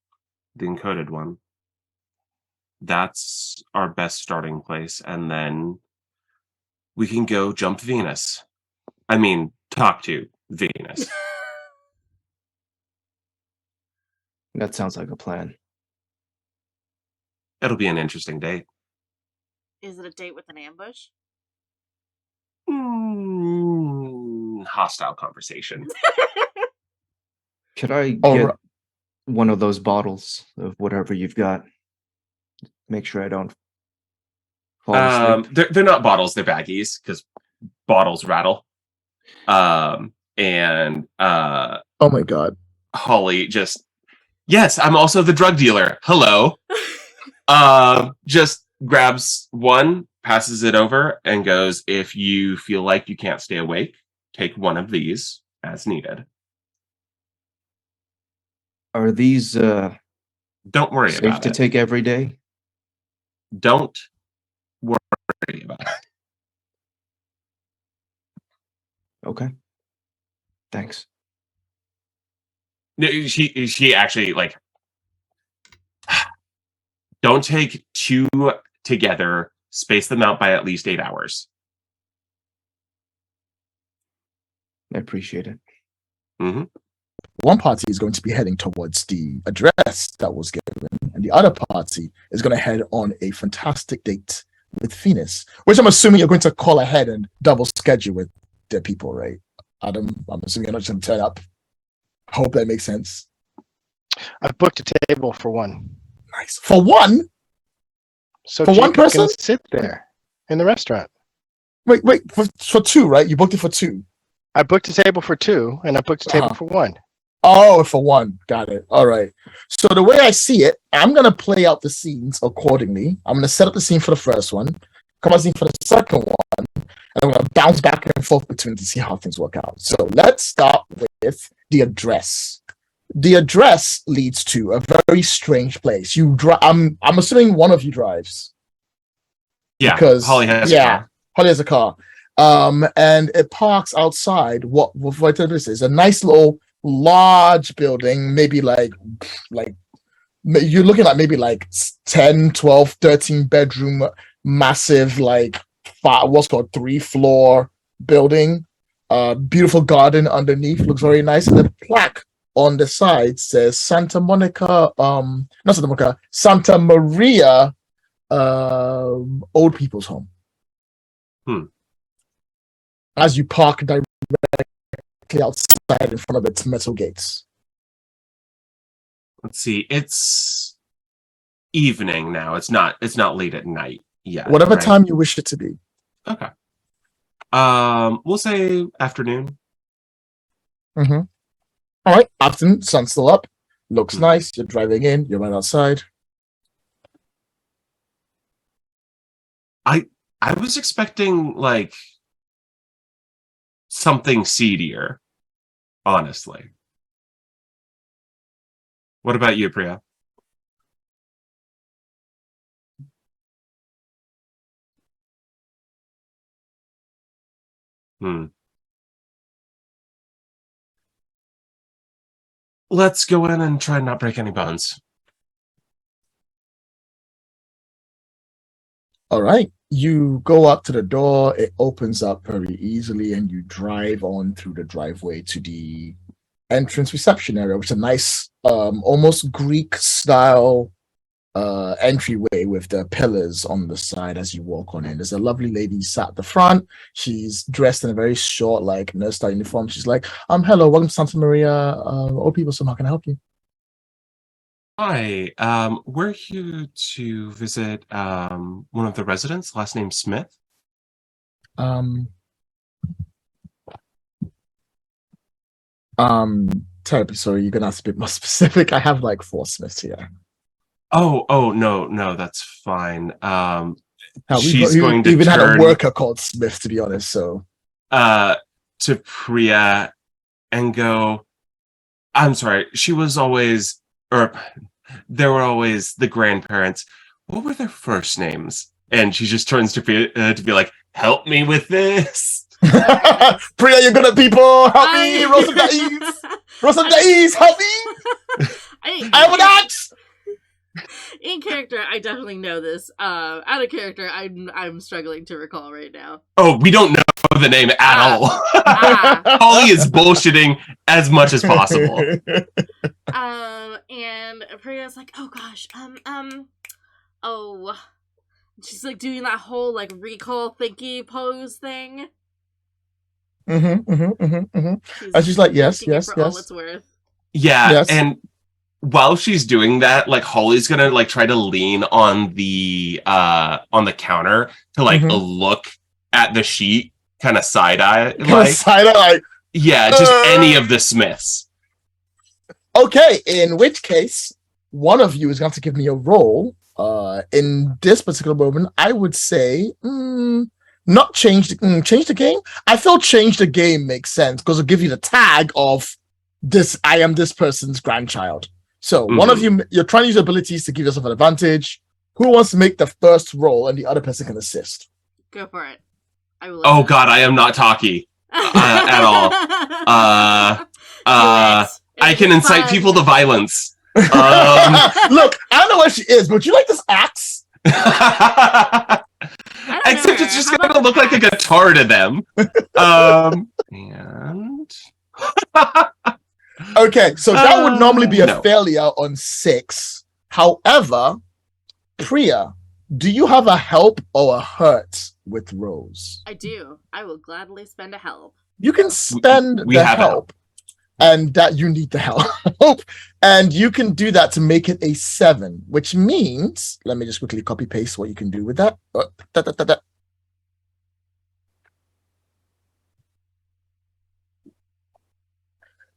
the encoded one. That's our best starting place, and then we can go jump Venus. I mean, talk to Venus. That sounds like a plan. It'll be an interesting date. Is it a date with an ambush? Hostile conversation. Could I get one of those bottles of whatever you've got? Make sure I don't fall asleep. They're not bottles, they're baggies, because bottles rattle. Oh my god. Holly yes, I'm also the drug dealer. Hello. Just grabs one, passes it over, and goes, if you feel like you can't stay awake, take one of these as needed. Are these don't worry safe about to it. take every day? Don't worry about it. Okay. Thanks. She actually don't take two together, space them out by at least 8 hours. I appreciate it. Mm-hmm. One party is going to be heading towards the address that was given, and the other party is going to head on a fantastic date with Venus, which I'm assuming you're going to call ahead and double schedule with the people, right? Adam, I'm assuming you're not just going to turn up. Hope that makes sense. I've booked a table for one. Nice. For one? So for one person? Can sit there in the restaurant. Wait, for two, right? You booked it for two. I booked a table for two, and I booked a table for one. Oh, for one. Got it. All right. So the way I see it, I'm going to play out the scenes accordingly. I'm going to set up the scene for the first one, come out scene for the second one, and I'm going to bounce back and forth between to see how things work out. So let's start with the address. The address leads to a very strange place. I'm assuming one of you drives. Yeah, because Holly has a car. Holly has a car. And it parks outside what this is. A nice little large building, maybe like you're looking at maybe like 10, 12, 13 bedroom, massive, like what's called 3-floor building. Beautiful garden underneath, looks very nice. And the plaque on the side says Santa Monica, not Santa Monica, Santa Maria Old People's Home. As you park directly outside in front of its metal gates. Let's see. It's evening now. It's not late at night yet. Whatever right? time you wish it to be. Okay. We'll say afternoon. All right. Afternoon. Sun's still up. Looks nice. You're driving in. You're right outside. I was expecting like something seedier, honestly. What about you, Priya? Let's go in and try and not break any bones. All right. You go up to the door. It opens up very easily, and you drive on through the driveway to the entrance reception area, which is a nice, almost Greek style entryway with the pillars on the side as you walk on in. There's a lovely lady sat at the front. She's dressed in a very short, like nurse style uniform. She's like, hello, welcome to Santa Maria. Old people, so how can I help you? Hi, we're here to visit one of the residents, last name Smith. Terribly sorry, you're gonna have to be more specific. I have like 4 Smiths here. Oh, no, that's fine. She's going to even had a worker called Smith, to be honest. So, to Priya and go, I'm sorry. She was always, or there were always the grandparents. What were their first names? And she just turns to be like, help me with this. Priya, you're good at people. Help me, Rosa Days, help me. I have an axe. In character, I definitely know this. Out of character, I'm struggling to recall right now. Oh, we don't know the name at all. Holly is bullshitting as much as possible. And Priya's like, oh gosh, oh, she's like doing that whole like recall thinky pose thing. And she's like, yes. All it's worth. Yeah, yes. And while she's doing that, like Holly's gonna like try to lean on the counter to like look at the sheet, kind of side eye, like yeah, just any of the Smiths. Okay, in which case, one of you is going to give me a roll. In this particular moment, I would say not change the game. I feel change the game makes sense because it'll give you the tag of this. I am this person's grandchild. So one of you're trying to use abilities to give yourself an advantage. Who wants to make the first roll, and the other person can assist? Go for it. I will. Oh God, I am not talky at all. I can incite people to violence. Look, I don't know where she is, but you like this axe? Except it's just gonna look like a guitar to them. And okay, so that would normally be a failure on 6. However, Priya, do you have a help or a hurt with Rose? I do. I will gladly spend a help. You can spend the help, and that you need the help. And you can do that to make it a 7, which means, let me just quickly copy paste what you can do with that.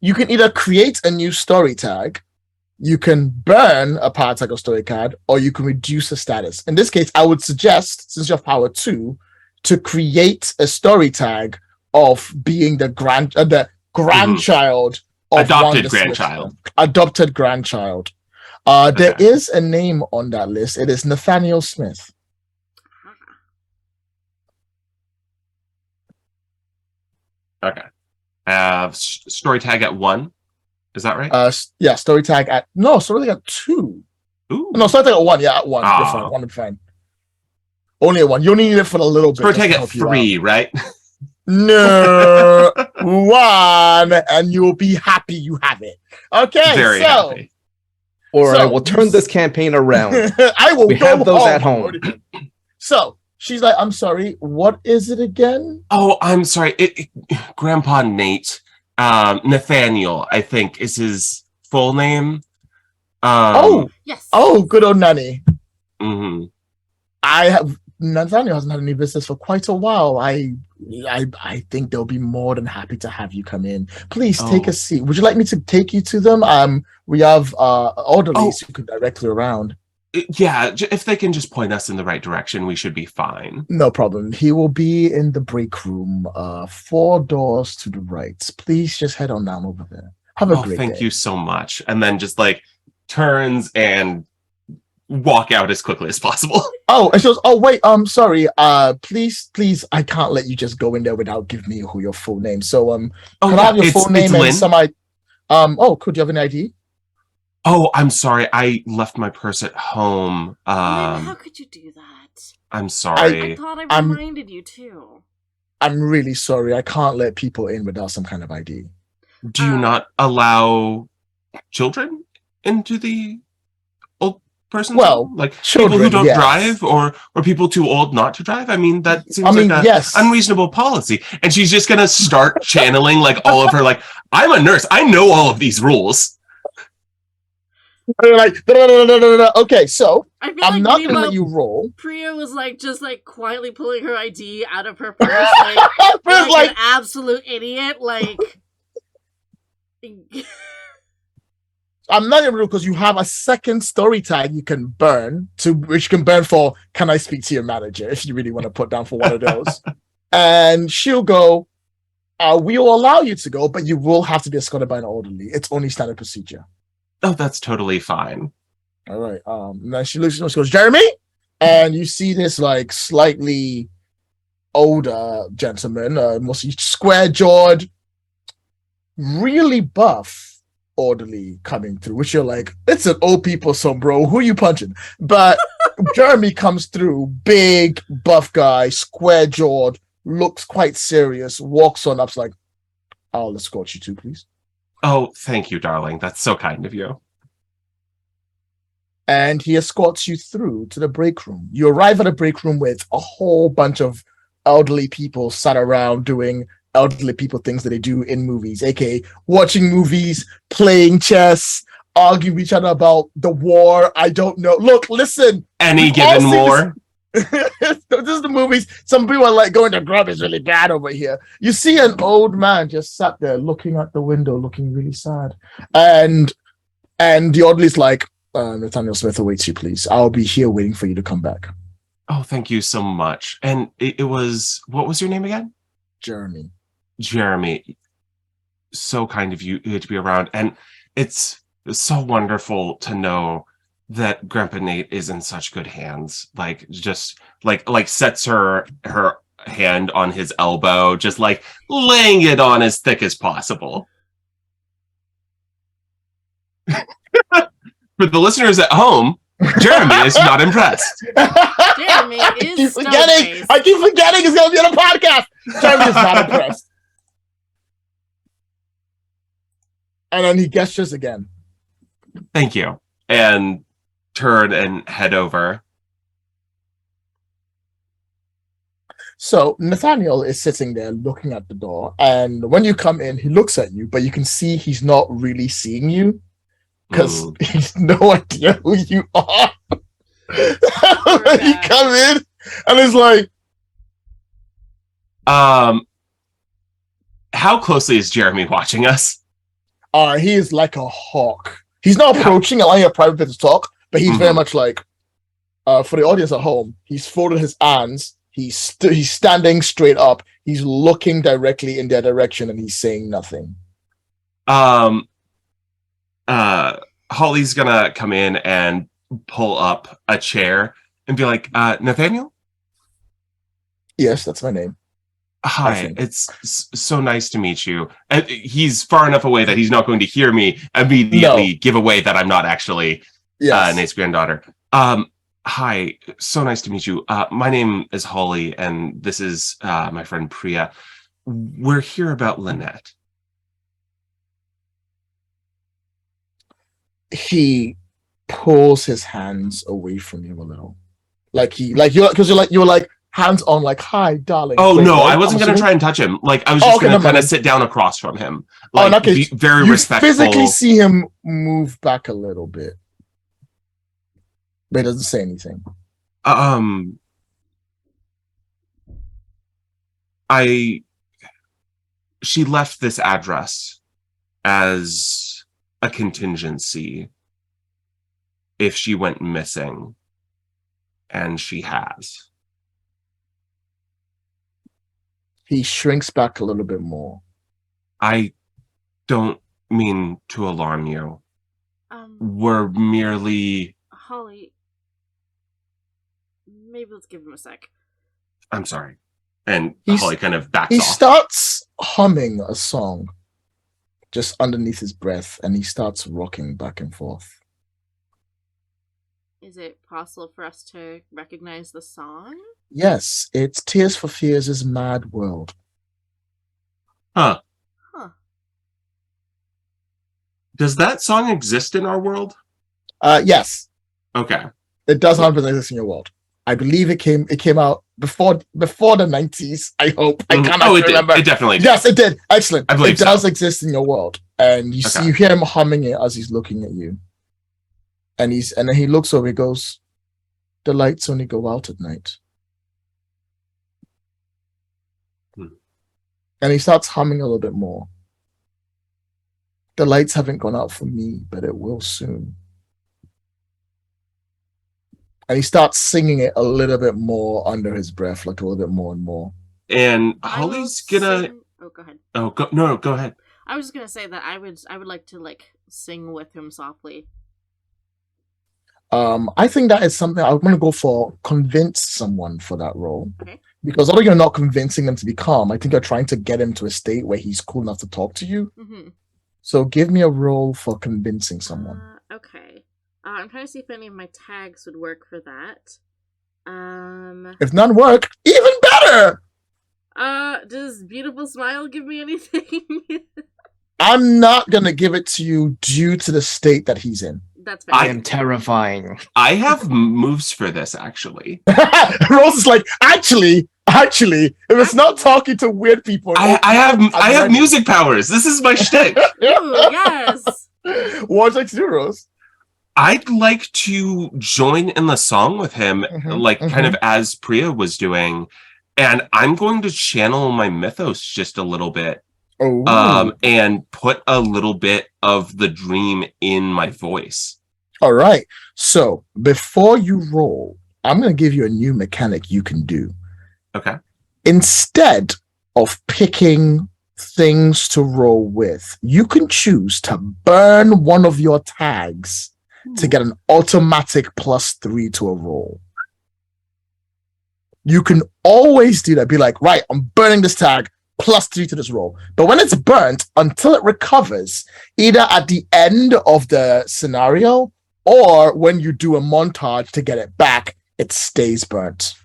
You can either create a new story tag, you can burn a power tag or story card, or you can reduce a status. In this case, I would suggest, since you have power 2, to create a story tag of being the grandchild of adopted grandchild. Adopted grandchild. There is a name on that list. It is Nathaniel Smith. Okay. Story tag at 1. Is that right? Yeah, story tag at 2. Ooh. No, story tag at 1. Yeah, at 1. You're fine. 1 is fine. Only at 1. You only need it for a little bit. Story tag at 3, right? No, 1, and you'll be happy you have it. Okay, very happy. Or I will turn this campaign around. I will. We have those at home. So she's like, "I'm sorry. What is it again?" Oh, I'm sorry. Grandpa Nate, Nathaniel, I think is his full name. Yes. Oh, good old nanny. Mm-hmm. I have Nathaniel hasn't had any visitors for quite a while. I think they'll be more than happy to have you come in. Please take Oh. a seat. Would you like me to take you to them? We have orderlies who can direct you around. Yeah, if they can just point us in the right direction, we should be fine. No problem. He will be in the break room, 4 doors to the right. Please just head on down over there. Have a great day. Thank you so much. And then just like turns and walk out as quickly as possible. Oh, and she goes, oh wait, sorry. Please, I can't let you just go in there without giving me your full name. So can I have your full name and some could you have an ID? Oh, I'm sorry. I left my purse at home. How could you do that? I'm sorry. I thought I reminded you too. I'm really sorry. I can't let people in without some kind of ID. Do you not allow children into the old person's home? Like children, people who don't yes. drive or people too old not to drive? I mean, that seems like an unreasonable policy. And she's just going to start channeling like all of her, like, I'm a nurse. I know all of these rules. Like, okay, so I'm not like gonna let you roll. Priya was like just like quietly pulling her ID out of her purse, like an absolute idiot. Like, I'm not gonna roll because you have a second story tag you can burn which you can burn for. Can I speak to your manager if you really want to put down for one of those? And she'll go. We will allow you to go, but you will have to be escorted by an orderly. It's only standard procedure. Oh, that's totally fine. All right. Then she looks, she goes, Jeremy, and you see this like slightly older gentleman, mostly square-jawed, really buff orderly coming through, which you're like, it's an old people song, bro. Who are you punching? But Jeremy comes through, big buff guy, square-jawed, looks quite serious, walks on up, like, I'll escort you too, please. Oh, thank you, darling. That's so kind of you. And he escorts you through to the break room. You arrive at a break room with a whole bunch of elderly people sat around doing elderly people things that they do in movies, aka watching movies, playing chess, arguing with each other about the war. I don't know. Look, listen. Any given war. This is the movies. Some people are like going to grub is really bad over here. You see an old man just sat there looking at the window, looking really sad. And the orderly's like, Nathaniel Smith awaits you, please. I'll be here waiting for you to come back. Oh, thank you so much. And it was, what was your name again? Jeremy. Jeremy. So kind of you to be around. And it's so wonderful to know that Grandpa Nate is in such good hands. Like, just like sets her hand on his elbow, just like laying it on as thick as possible. For the listeners at home, Jeremy is not impressed. Jeremy is I keep forgetting he's going to be on a podcast. Jeremy is not impressed. And then he gestures again. Thank you. And turn and head over. So Nathaniel is sitting there looking at the door, and when you come in, he looks at you, but you can see he's not really seeing you because he's no idea who you are. You come in, and it's like, how closely is Jeremy watching us? He is like a hawk. He's not approaching, allowing a private bit to talk, but he's very much like, for the audience at home, he's folded his hands, he's standing straight up, he's looking directly in their direction, and he's saying nothing. Holly's gonna come in and pull up a chair and be like, Nathaniel? Yes, that's my name. Hi, it's so nice to meet you. He's far enough away that he's not going to hear me immediately give away that I'm not actually Nate's granddaughter. Hi, so nice to meet you. My name is Holly, and this is my friend Priya. We're here about Lynette. He pulls his hands away from you a little, you were like hands on, like, hi, darling. Oh, no, I wasn't going to try and touch him. Like, I was just going to kind of sit down across from him. Like, be very respectful. You physically see him move back a little bit. But he doesn't say anything. She left this address as a contingency if she went missing, and she has. He shrinks back a little bit more. I don't mean to alarm you. We're merely... Holly, maybe let's give him a sec. I'm sorry. And Holly kind of backs He off. starts humming a song just underneath his breath, and he starts rocking back and forth. Is it possible for us to recognize the song? Yes, it's Tears for Fears' Mad World. Huh. Huh. Does that song exist in our world? Yes, Okay. it does not exist in your world. I believe it came out before the 90s. I hope. I cannot remember. It definitely did. Yes, it did. Excellent. I believe it does exist in your world, and you see, you hear him humming it as he's looking at you, and then he looks over. He goes, "The lights only go out at night," and he starts humming a little bit more. "The lights haven't gone out for me, but it will soon." And he starts singing it a little bit more under his breath, like a little bit more and more. And Holly's gonna... Oh, go ahead. Oh, no, go ahead. I was just gonna say that I would like to sing with him softly. I think that is something I'm going to go for. Convince someone for that role. Okay. Because although you're not convincing him to be calm, I think you're trying to get him to a state where he's cool enough to talk to you. Mm-hmm. So give me a role for convincing someone. Okay. I'm trying to see if any of my tags would work for that. If none work, even better! Does Beautiful Smile give me anything? I'm not going to give it to you due to the state that he's in. That's fair. I am terrifying. I have moves for this, actually. Rose is like, actually, if it's not talking to weird people... I have music powers. This is my shtick. Ooh, yes! What would you like to do, Rose? I'd like to join in the song with him, kind of as Priya was doing, and I'm going to channel my mythos just a little bit, and put a little bit of the dream in my voice. All right. So before you roll, I'm going to give you a new mechanic you can do. Okay. Instead of picking things to roll with, you can choose to burn one of your tags to get an automatic +3 to a roll. You can always do that. Be like, right, I'm burning this tag, +3 to this roll. But when it's burnt, until it recovers, either at the end of the scenario or when you do a montage to get it back, it stays burnt.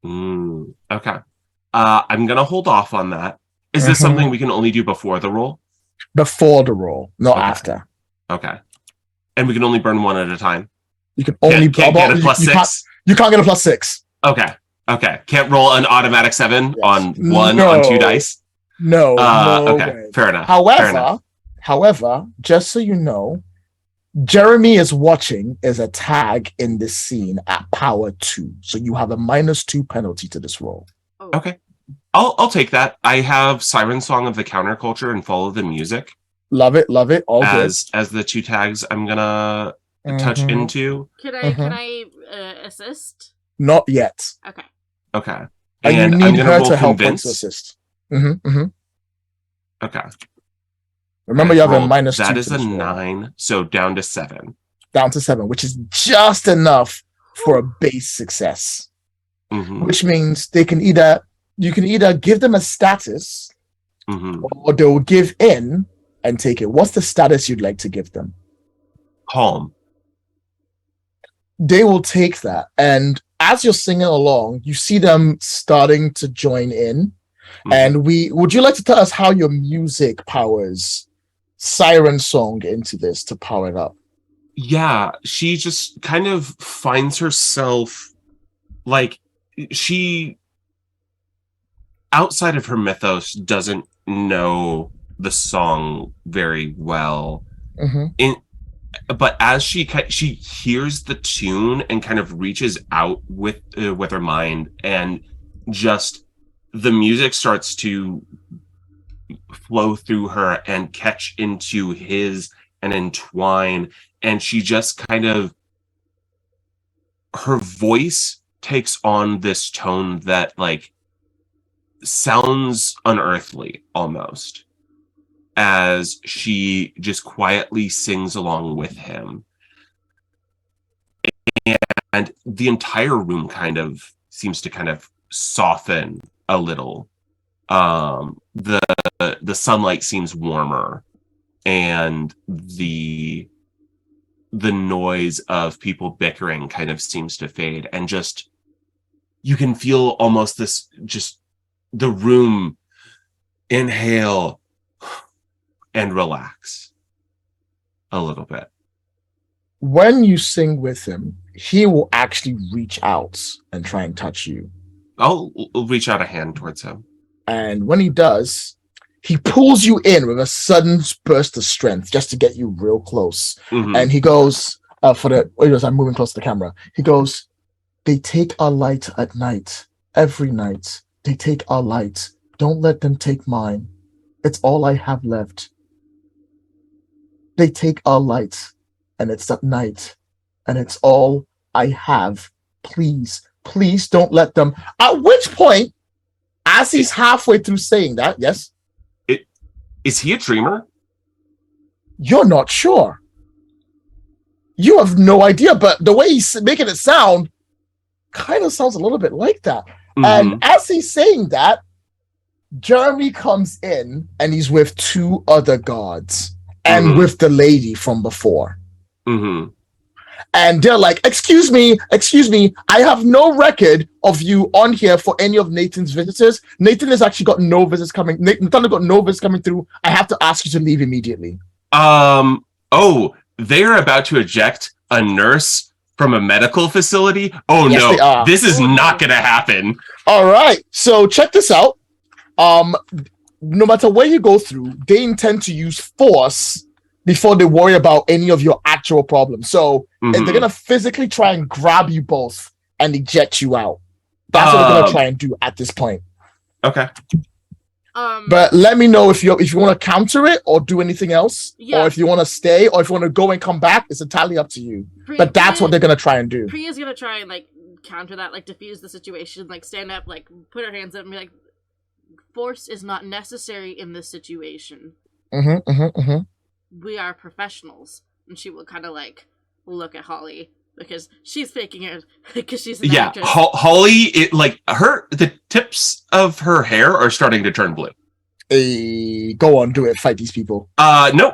Okay. I'm going to hold off on that. Is this something we can only do before the roll? Before the roll, not after. Okay. And we can only burn one at a time? You can only can't get a +6? You can't get a +6. Okay. Can't roll an automatic 7 on on 2 dice? No. Okay. Way. Fair enough. However, just so you know, Jeremy is watching is a tag in this scene at power 2. So you have a -2 penalty to this roll. Oh. Okay. I'll take that. I have Siren Song of the Counterculture and Follow the Music. Love it. All as the 2 tags I'm gonna touch into. Can I assist? Not yet. Okay. And you need I'm gonna her roll to help convince. to assist. Okay. Remember, you have a -2. That is a 9, so down to 7. Down to 7, which is just enough for a base success. Which means you can either give them a status, or they'll give in and take it. What's the status you'd like to give them? Calm. They will take that, and as you're singing along, you see them starting to join in. And would you like to tell us how your music powers Siren Song into this to power it up? Yeah, she just kind of finds herself like she, outside of her mythos, doesn't know the song very well. But as she hears the tune and kind of reaches out with her mind and just the music starts to flow through her and catch into his and entwine, and she just kind of, her voice takes on this tone that like sounds unearthly almost, as she just quietly sings along with him. And the entire room kind of seems to kind of soften a little. The sunlight seems warmer, and the noise of people bickering kind of seems to fade, and just you can feel almost this, just the room inhale and relax a little bit. When you sing with him, he will actually reach out and try and touch you. I'll reach out a hand towards him. And when he does, he pulls you in with a sudden burst of strength just to get you real close. Mhm. And he goes, I'm moving close to the camera. He goes, they take our light at night. Every night. They take our light. Don't let them take mine. It's all I have left. They take our light. And it's at night. And it's all I have. Please, please don't let them. At which point, as he's halfway through saying that, yes? Is he a dreamer? You're not sure. You have no idea, but the way he's making it sound kind of sounds a little bit like that. Mhm. And as he's saying that, Jeremy comes in and he's with two other guards and with the lady from before. Mhm. And they're like, excuse me, I have no record of you on here for any of Nathan's visitors. Nathan has actually got no visits coming. Nathan got no visits coming through. I have to ask you to leave immediately. Oh, they're about to eject a nurse from a medical facility? Oh, Yes, they no, are. this is not going to happen. All right, so check this out. No matter where you go through, they intend to use force before they worry about any of your actual problems. So and they're gonna physically try and grab you both and eject you out. That's what they're gonna try and do at this point. Okay. But let me know if you want to counter it or do anything else, Yeah. or if you want to stay, or if you want to go and come back. It's entirely up to you. But that's what they're gonna try and do. Priya's gonna try and like counter that, like diffuse the situation, like stand up, like put her hands up and be like, force is not necessary in this situation. We are professionals. And she will kind of like look at Holly because she's faking it because she's an actress. Holly, it like the tips of her hair are starting to turn blue. Go on, do it. Fight these people. No,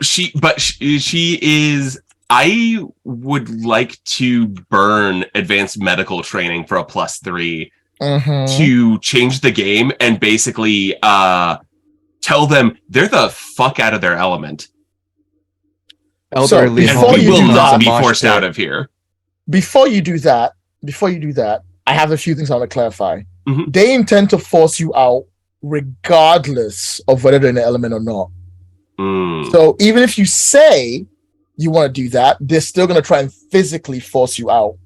she is. I would like to burn advanced medical training for a +3 to change the game and basically tell them they're the fuck out of their element. Elderly So, Holly We will do not that, be forced out of here. Before you do that, I have a few things I want to clarify. Mhm. They intend to force you out regardless of whether they're in the element or not. So even if you say you want to do that, they're still going to try and physically force you out.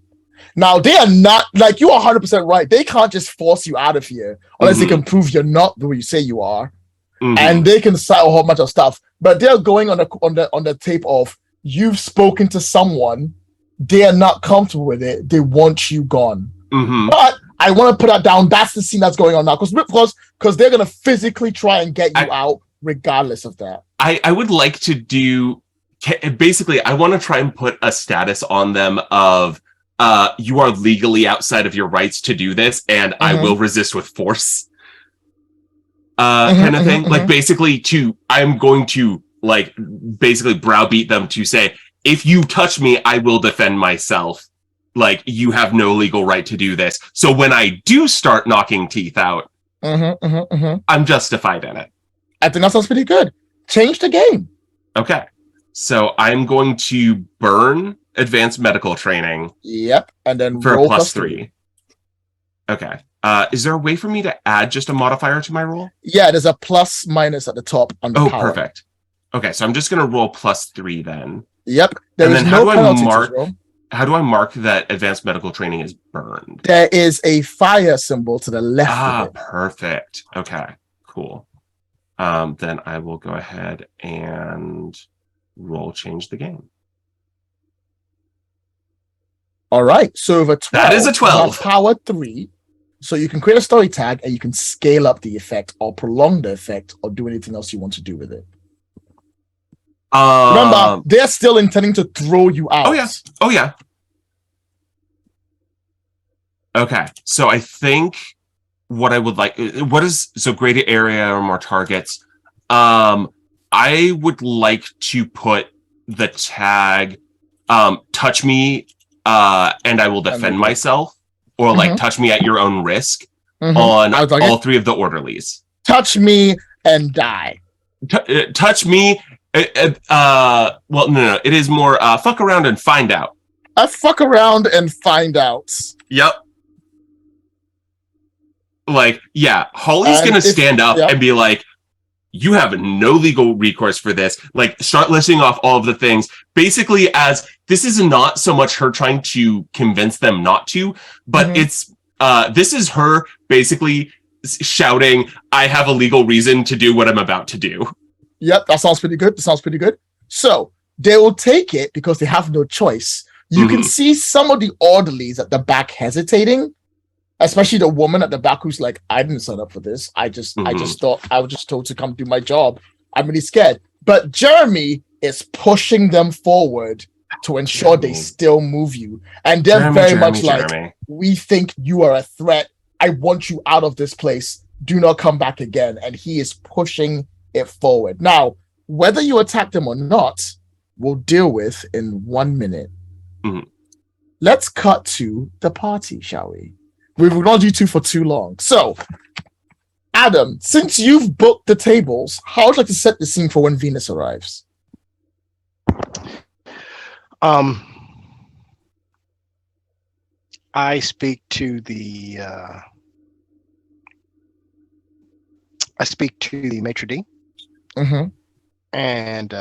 Now, they are not, like, you are 100% right. They can't just force you out of here unless they can prove you're not the way you say you are. And they can cite a whole bunch of stuff. But they're going on the tape of you've spoken to someone, they are not comfortable with it, they want you gone. But I want to put that down. That's the scene that's going on now. Because they're going to physically try and get you out regardless of that. I would like to do, basically, I want to try and put a status on them of you are legally outside of your rights to do this, and I will resist with force. Kind of thing. Like, basically, I'm going to, like, basically browbeat them to say, if you touch me, I will defend myself. Like, you have no legal right to do this. So when I do start knocking teeth out, I'm justified in it. I think that sounds pretty good. Change the game. Okay. So I'm going to burn advanced medical training. Yep. And then for a roll +3. Okay. Is there a way for me to add just a modifier to my roll? Yeah, there's a plus minus at the top on the power. Perfect. Okay, so I'm just going to roll +3 then. Yep. There And is then no how do I penalty to mark? roll. how do I mark that advanced medical training is burned? There is a fire symbol to the left of it. Perfect. Okay, cool. Then I will go ahead and roll change the game. All right. So over 12, That is a 12. you have power 3. So you can create a story tag and you can scale up the effect or prolong the effect or do anything else you want to do with it. Remember, they're still intending to throw you out. Oh yeah. Okay. So I think what I would like, greater area or more targets. I would like to put the tag touch me and I will defend myself, or like touch me at your own risk on all 3 of the orderlies. Touch me and die. Touch me. Well, no. It is more fuck around and find out. Fuck around and find out. Yep. Like, yeah, Holly's gonna stand up and be like, you have no legal recourse for this. Like, start listing off all of the things. Basically, as this is not so much her trying to convince them not to, but it's this is her basically shouting, I have a legal reason to do what I'm about to do. Yep, that sounds pretty good. So they will take it because they have no choice. You can see some of the orderlies at the back hesitating, especially the woman at the back who's like, I didn't sign up for this. I just thought I was just told to come do my job. I'm really scared. But Jeremy is pushing them forward to ensure they still move you. And they're very much like, we think you are a threat. I want you out of this place. Do not come back again. And he is pushing it forward. Now, whether you attack them or not, we'll deal with in 1 minute. Let's cut to the party, shall we? We've ignored you two for too long. So, Adam, since you've booked the tables, how would you like to set the scene for when Venus arrives? I speak to the maitre d', and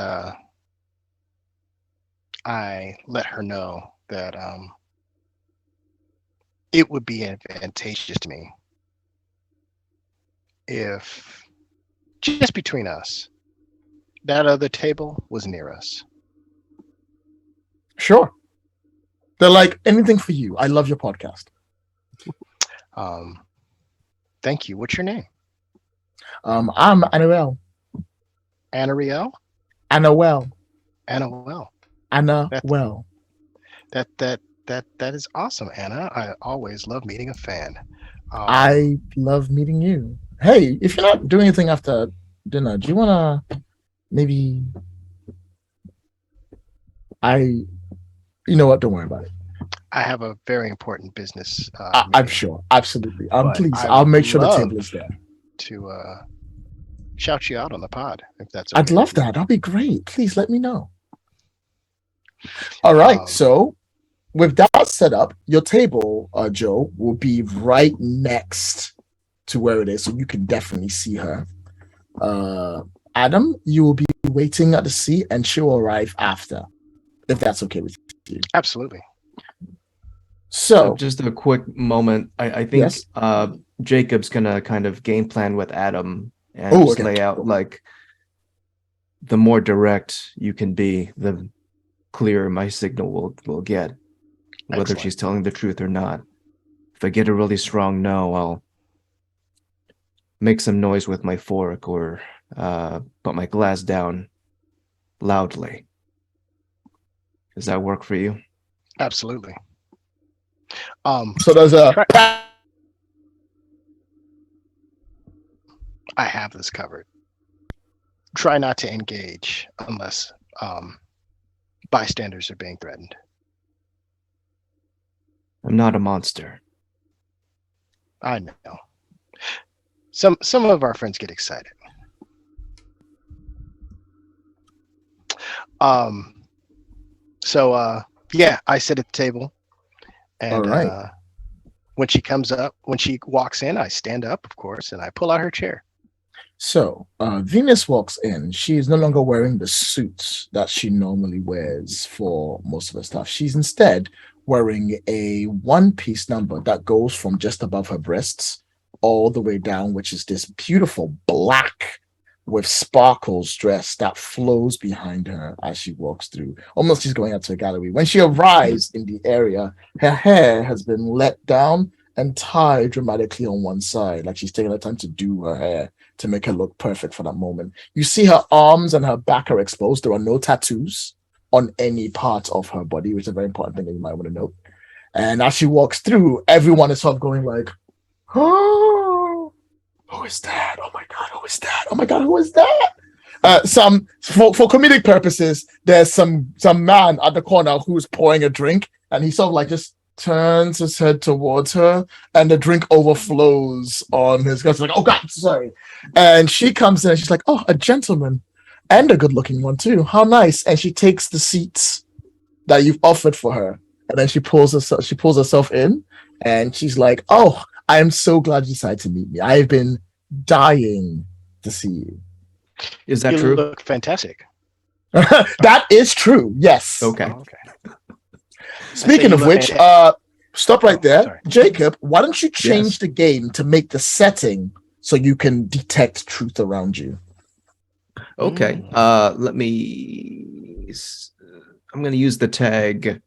I let her know that it would be advantageous to me if, just between us, that other table was near us. Sure. They're like, anything for you. I love your podcast. Thank you. What's your name? I'm Annawell. Annariel? Annawell. Annawell. Annawell. That is awesome, Anna. I always love meeting a fan. I love meeting you. Hey, if you're not doing anything after dinner, do you want to maybe... You know what? Don't worry about it. I have a very important business. I'm sure. Absolutely. Please, I'll make sure the table is there. To shout you out on the pod, if that's okay. I'd love that. That'd be great. Please let me know. All right. So with that set up, your table, Joe, will be right next to where it is. So you can definitely see her. Adam, you will be waiting at the seat and she'll arrive after, if that's okay with you. Absolutely. So just a quick moment. I think Jacob's gonna kind of game plan with Adam and just lay out like the more direct you can be, the clearer my signal will get, whether she's telling the truth or not. If I get a really strong no, I'll make some noise with my fork or put my glass down loudly. Does that work for you? Absolutely. So there's I have this covered. Try not to engage unless bystanders are being threatened. I'm not a monster. I know. Some of our friends get excited. So I sit at the table, and when she walks in, I stand up, of course, and I pull out her chair. So Venus walks in. She is no longer wearing the suit that she normally wears for most of her stuff. She's instead wearing a one-piece number that goes from just above her breasts all the way down, which is this beautiful black with sparkles dress that flows behind her as she walks through. Almost she's going out to a gallery. When she arrives in the area, her hair has been let down and tied dramatically on one side, like she's taking the time to do her hair to make her look perfect for that moment. You see her arms and her back are exposed. There are no tattoos on any part of her body, which is a very important thing that you might want to note. And as she walks through, everyone is sort of going like, oh, who is that? Oh my God, who is that? Oh my God, who is that? Some for comedic purposes, there's some man at the corner who's pouring a drink, and he sort of like just turns his head towards her, and the drink overflows on his guts. Like, oh God, sorry. And she comes in and she's like, oh, a gentleman, and a good-looking one too. How nice. And she takes the seats that you've offered for her, and then she pulls herself in, and she's like, oh, I am so glad you decided to meet me. I've been dying to see you. Is that You true? look fantastic. That is true. Yes. Okay. Oh, okay. Speaking of which, stop right there. Sorry. Jacob, why don't you change Yes. the game to make the setting so you can detect truth around you? Okay. Let me. I'm going to use the tag.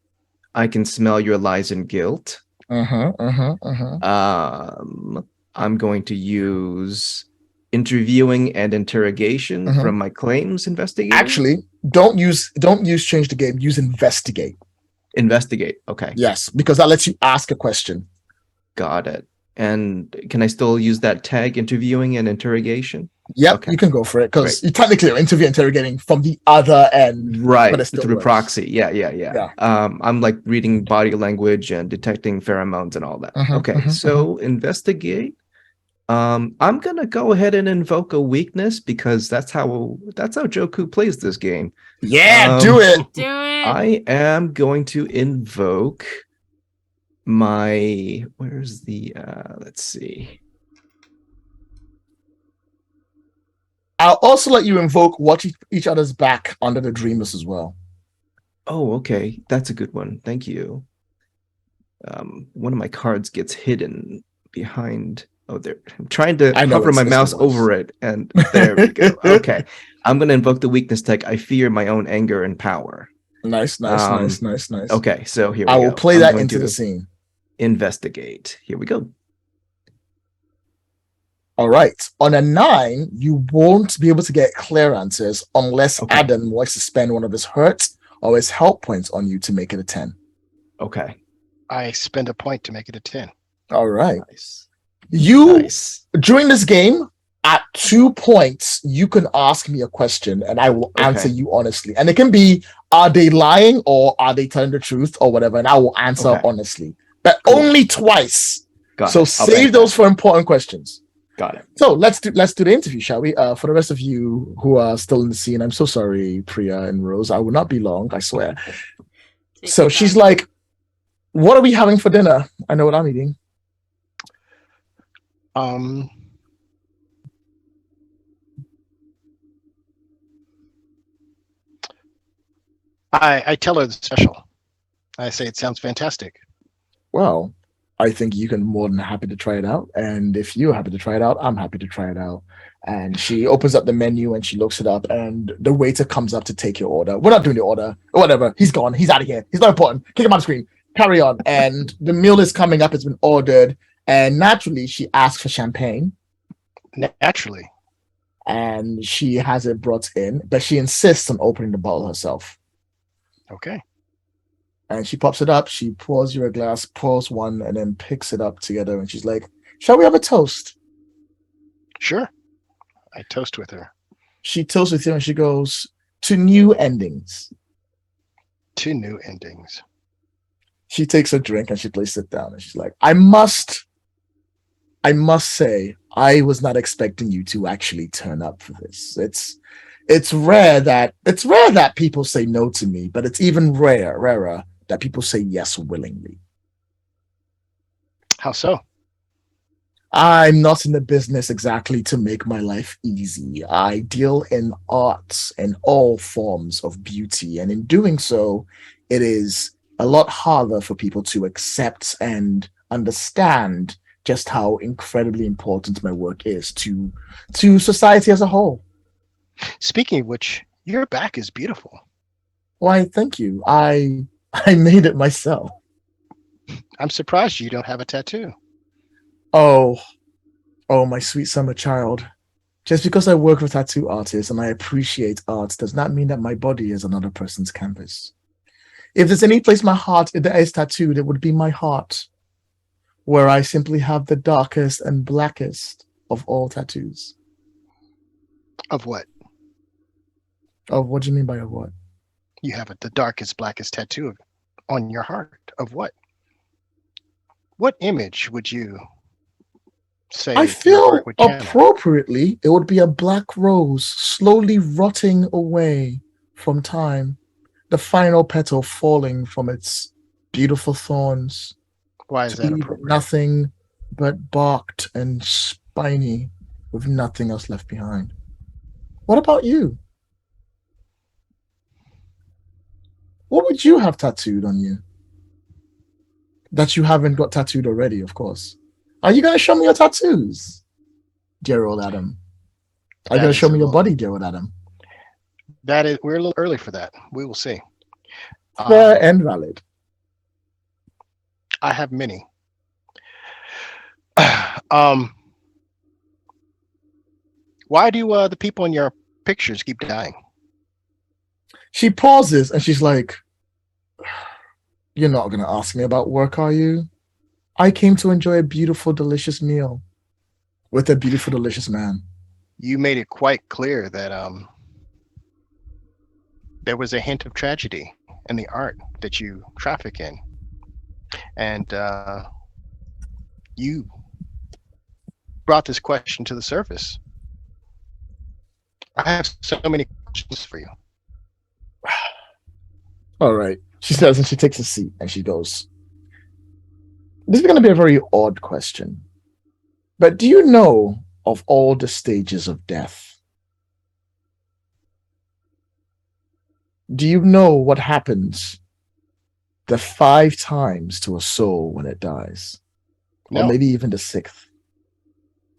I can smell your lies and guilt. I'm going to use interviewing and interrogation from my claims investigator. Actually, don't use change the game. Use investigate. Investigate. Okay. Yes, because that lets you ask a question. Got it. And can I still use that tag interviewing and interrogation? Yep, Okay. you can go for it because Great. you technically are interrogating from the other end. Right. But it still Through works. proxy. Yeah. I'm like reading body language and detecting pheromones and all that. Okay. So investigate. I'm gonna go ahead and invoke a weakness because that's how Joku plays this game. Yeah, do it. Do it. I am going to invoke my where's the let's see. I'll also let you invoke watch each other's back under the dreamless as well. Oh, okay. That's a good one. Thank you. One of my cards gets hidden behind. Oh, there. I'm trying to I know hover my it's mouse worse. over it, and there we go. Okay. I'm going to invoke the weakness tag. I fear my own anger and power. Nice. Okay, so here we I go. will play I'm that going into to the scene. Investigate. Here we go. All right. On a 9, you won't be able to get clear answers unless Okay. Adam wants to spend one of his hurt or his help points on you to make it a 10. Okay. I spend a point to make it a 10. All right. Nice. You Nice. during this game, at 2 points, you can ask me a question and I will answer Okay. you honestly. And it can be, are they lying or are they telling the truth or whatever? And I will answer Okay. honestly. But Cool. only twice. Got So it. I'll bank save those for important questions. Got it. So let's do the interview, shall we? For the rest of you who are still in the scene, I'm so sorry, Priya and Rose. I will not be long, I swear. Take So your she's time. like, what are we having for dinner? I know what I'm eating. I tell her the special. I say it sounds fantastic. Well, I think you can more than happy to try it out. And if you're happy to try it out, I'm happy to try it out. And she opens up the menu and she looks it up, and the waiter comes up to take your order. We're not doing the order. Whatever. He's gone. He's out of here. He's not important. Kick him on the screen. Carry on. And the meal is coming up. It's been ordered. And naturally, she asks for champagne. Naturally. And she has it brought in, but she insists on opening the bottle herself. Okay. And she pops it up. She pours you a glass, pours one, and then picks it up together. And she's like, shall we have a toast? Sure. I toast with her. She toasts with you and she goes, to new endings. 2 new endings. She takes a drink and she places it down. And she's like, I must say, I was not expecting you to actually turn up for this. It's rare that people say no to me, but it's even rarer that people say yes willingly. How so? I'm not in the business exactly to make my life easy. I deal in arts and all forms of beauty, and in doing so, it is a lot harder for people to accept and understand just how incredibly important my work is to society as a whole. Speaking of which, your back is beautiful. Why, thank you. I made it myself. I'm surprised you don't have a tattoo. Oh, oh, my sweet summer child. Just because I work with tattoo artists and I appreciate art does not mean that my body is another person's canvas. If there's any place my heart that is tattooed, it would be my heart, where I simply have the darkest and blackest of all tattoos. Of what? Oh, what do you mean by what? You have the darkest, blackest tattoo on your heart. Of what? What image would you say I your feel heart would channel? appropriately it would be a black rose slowly rotting away from time, the final petal falling from its beautiful thorns Why is to that leave appropriate? nothing but barked and spiny with nothing else left behind. What about you? What would you have tattooed on you? That you haven't got tattooed already, of course. Are you going to show me your tattoos, dear old Adam? Are you That going to is show a me your little- body, dear old Adam? We're a little early for that. We will see. Fair and valid. I have many. Why do the people in your pictures keep dying? She pauses and she's like, "You're not going to ask me about work, are you? I came to enjoy a beautiful, delicious meal with a beautiful, delicious man." You made it quite clear that there was a hint of tragedy in the art that you traffic in, and you brought this question to the surface. I have so many questions for you. All right. She says, and she takes a seat and she goes, "This is going to be a very odd question, but do you know of all the stages of death? Do you know what happens the 5 times to a soul when it dies? Or No. maybe even the 6th?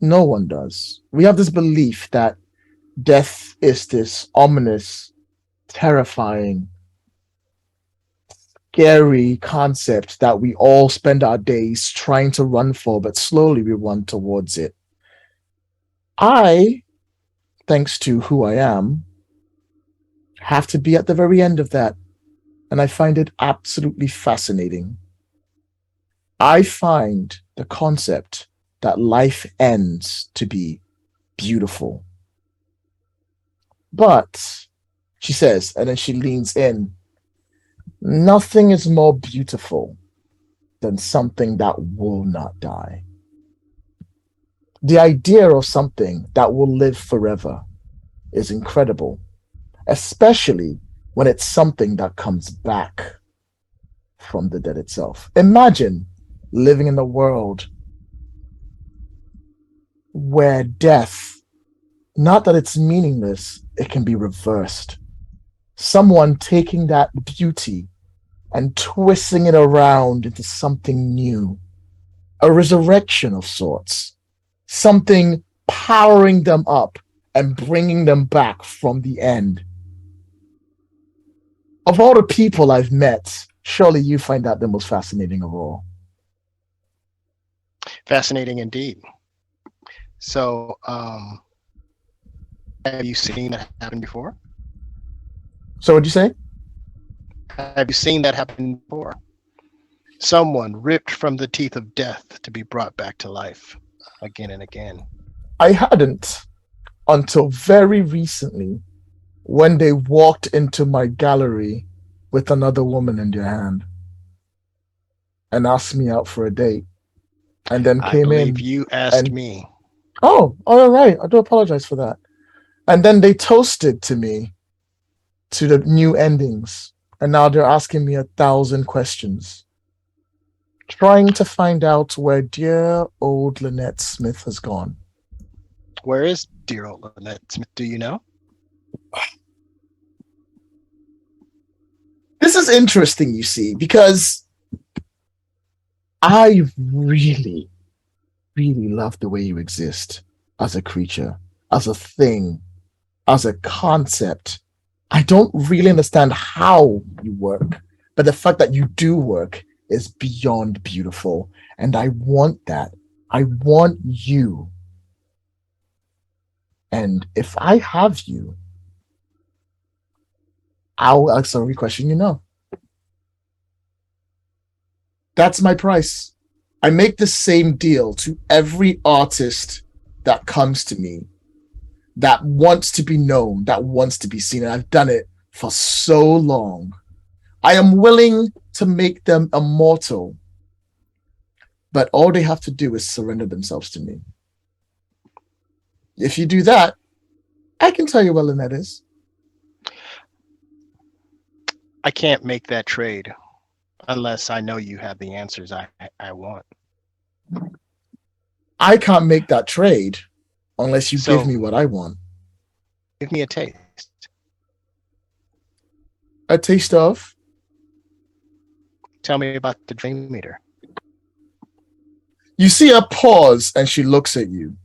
No one does. We have this belief that death is this ominous, terrifying, scary concept that we all spend our days trying to run for, but slowly we run towards it. I, thanks to who I am, have to be at the very end of that, and I find it absolutely fascinating. I find the concept that life ends to be beautiful. But, she says, and then she leans in, nothing is more beautiful than something that will not die. The idea of something that will live forever is incredible, especially when it's something that comes back from the dead itself. Imagine living in a world where death, not that it's meaningless, it can be reversed. Someone taking that beauty and twisting it around into something new, a resurrection of sorts, something powering them up and bringing them back from the end. Of all the people I've met, surely you find that the most fascinating of all. Fascinating indeed. So, have you seen that happen before? So what'd you say? Have you seen that happen before? Someone ripped from the teeth of death to be brought back to life again and again. I hadn't until very recently when they walked into my gallery with another woman in their hand and asked me out for a date, and then I came believe in. you asked and- me. Oh, all right. I do apologize for that. And then they toasted to me to the new endings, and now they're asking me 1,000 questions. trying to find out where dear old Lynette Smith has gone. Where is dear old Lynette Smith? Do you know? This is interesting, you see, because I really, really love the way you exist as a creature, as a thing, as a concept. I don't really understand how you work, but the fact that you do work is beyond beautiful. And I want that. I want you. And if I have you, I'll ask every question you know. That's my price. I make the same deal to every artist that comes to me, that wants to be known, that wants to be seen. And I've done it for so long. I am willing to make them immortal, but all they have to do is surrender themselves to me. If you do that, I can tell you where Lynette is. I can't make that trade unless I know you have the answers I want. I can't make that trade unless you So- give me what I want. Give me a taste. A taste of? Tell me about the Dream Meter. You see her pause and she looks at you.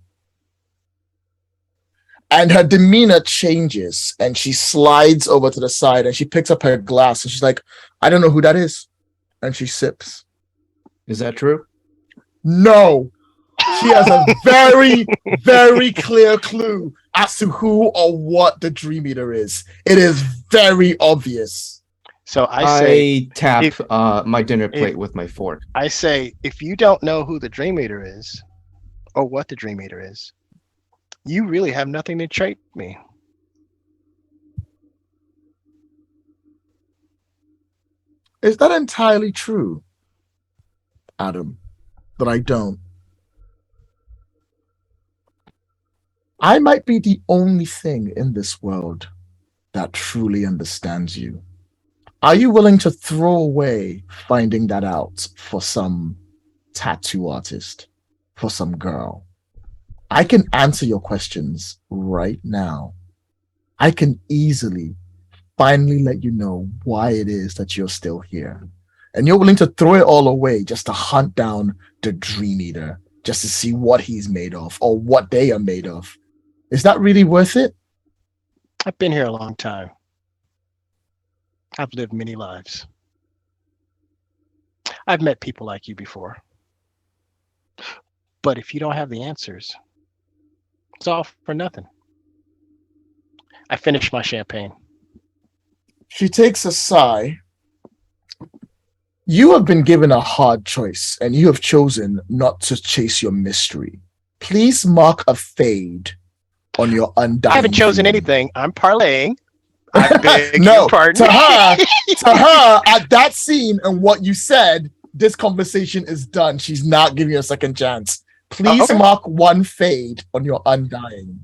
And her demeanor changes and she slides over to the side and she picks up her glass and she's like, I don't know who that is. And she sips. Is that true? No. She has a very, very clear clue as to who or what the Dream Eater is. It is very obvious. So I say, tap if- my dinner plate with my fork. if you don't know who the Dream Eater is, or what the Dream Eater is, you really have nothing to trade me. Is that entirely true, Adam? That I don't. I might be the only thing in this world that truly understands you. Are you willing to throw away finding that out for some tattoo artist, for some girl? I can answer your questions right now. I can easily, finally let you know why it is that you're still here. And you're willing to throw it all away just to hunt down the Dream Eater, just to see what he's made of or what they are made of. Is that really worth it? I've been here a long time. I've lived many lives. I've met people like you before. But if you don't have the answers, it's all for nothing. I finished my champagne. She takes a sigh. You have been given a hard choice, and you have chosen not to chase your mystery. Please mark a fade on your undying. I haven't chosen feeling. anything. I'm parlaying. I beg No, your pardon. to her, at that scene and what you said, this conversation is done. She's not giving you a second chance. Please okay. mark one fade on your undying.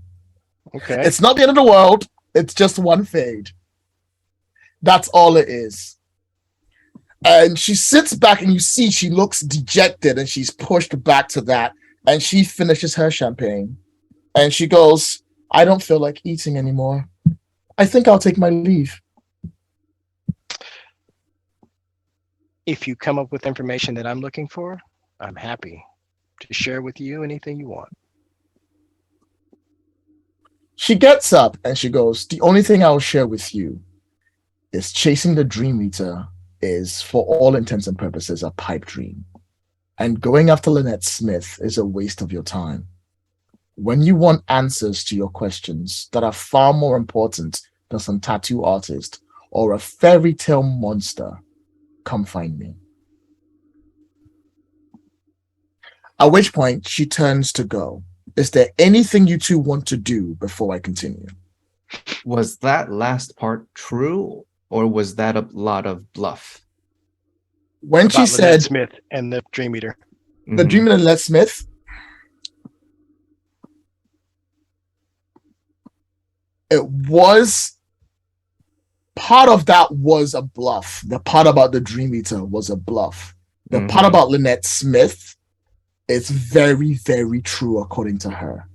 Okay. It's not the end of the world. It's just one fade. That's all it is. And she sits back and you see she looks dejected and she's pushed back to that. And she finishes her champagne. And she goes, I don't feel like eating anymore. I think I'll take my leave. If you come up with information that I'm looking for, I'm happy to share with you anything you want. She gets up and she goes, the only thing I'll share with you is chasing the Dream Eater is, for all intents and purposes, a pipe dream. And going after Lynette Smith is a waste of your time. When you want answers to your questions that are far more important than some tattoo artist or a fairy tale monster, come find me. At which point she turns to go. Is there anything you two want to do before I continue? Was that last part true, or was that a lot of bluff? When she About Lynette said Smith and the Dream Eater. the Mhm. Dream of Lynette Smith, it was part of that was a bluff. The part about the Dream Eater was a bluff. The part about Lynette Smith is very, very true according to her.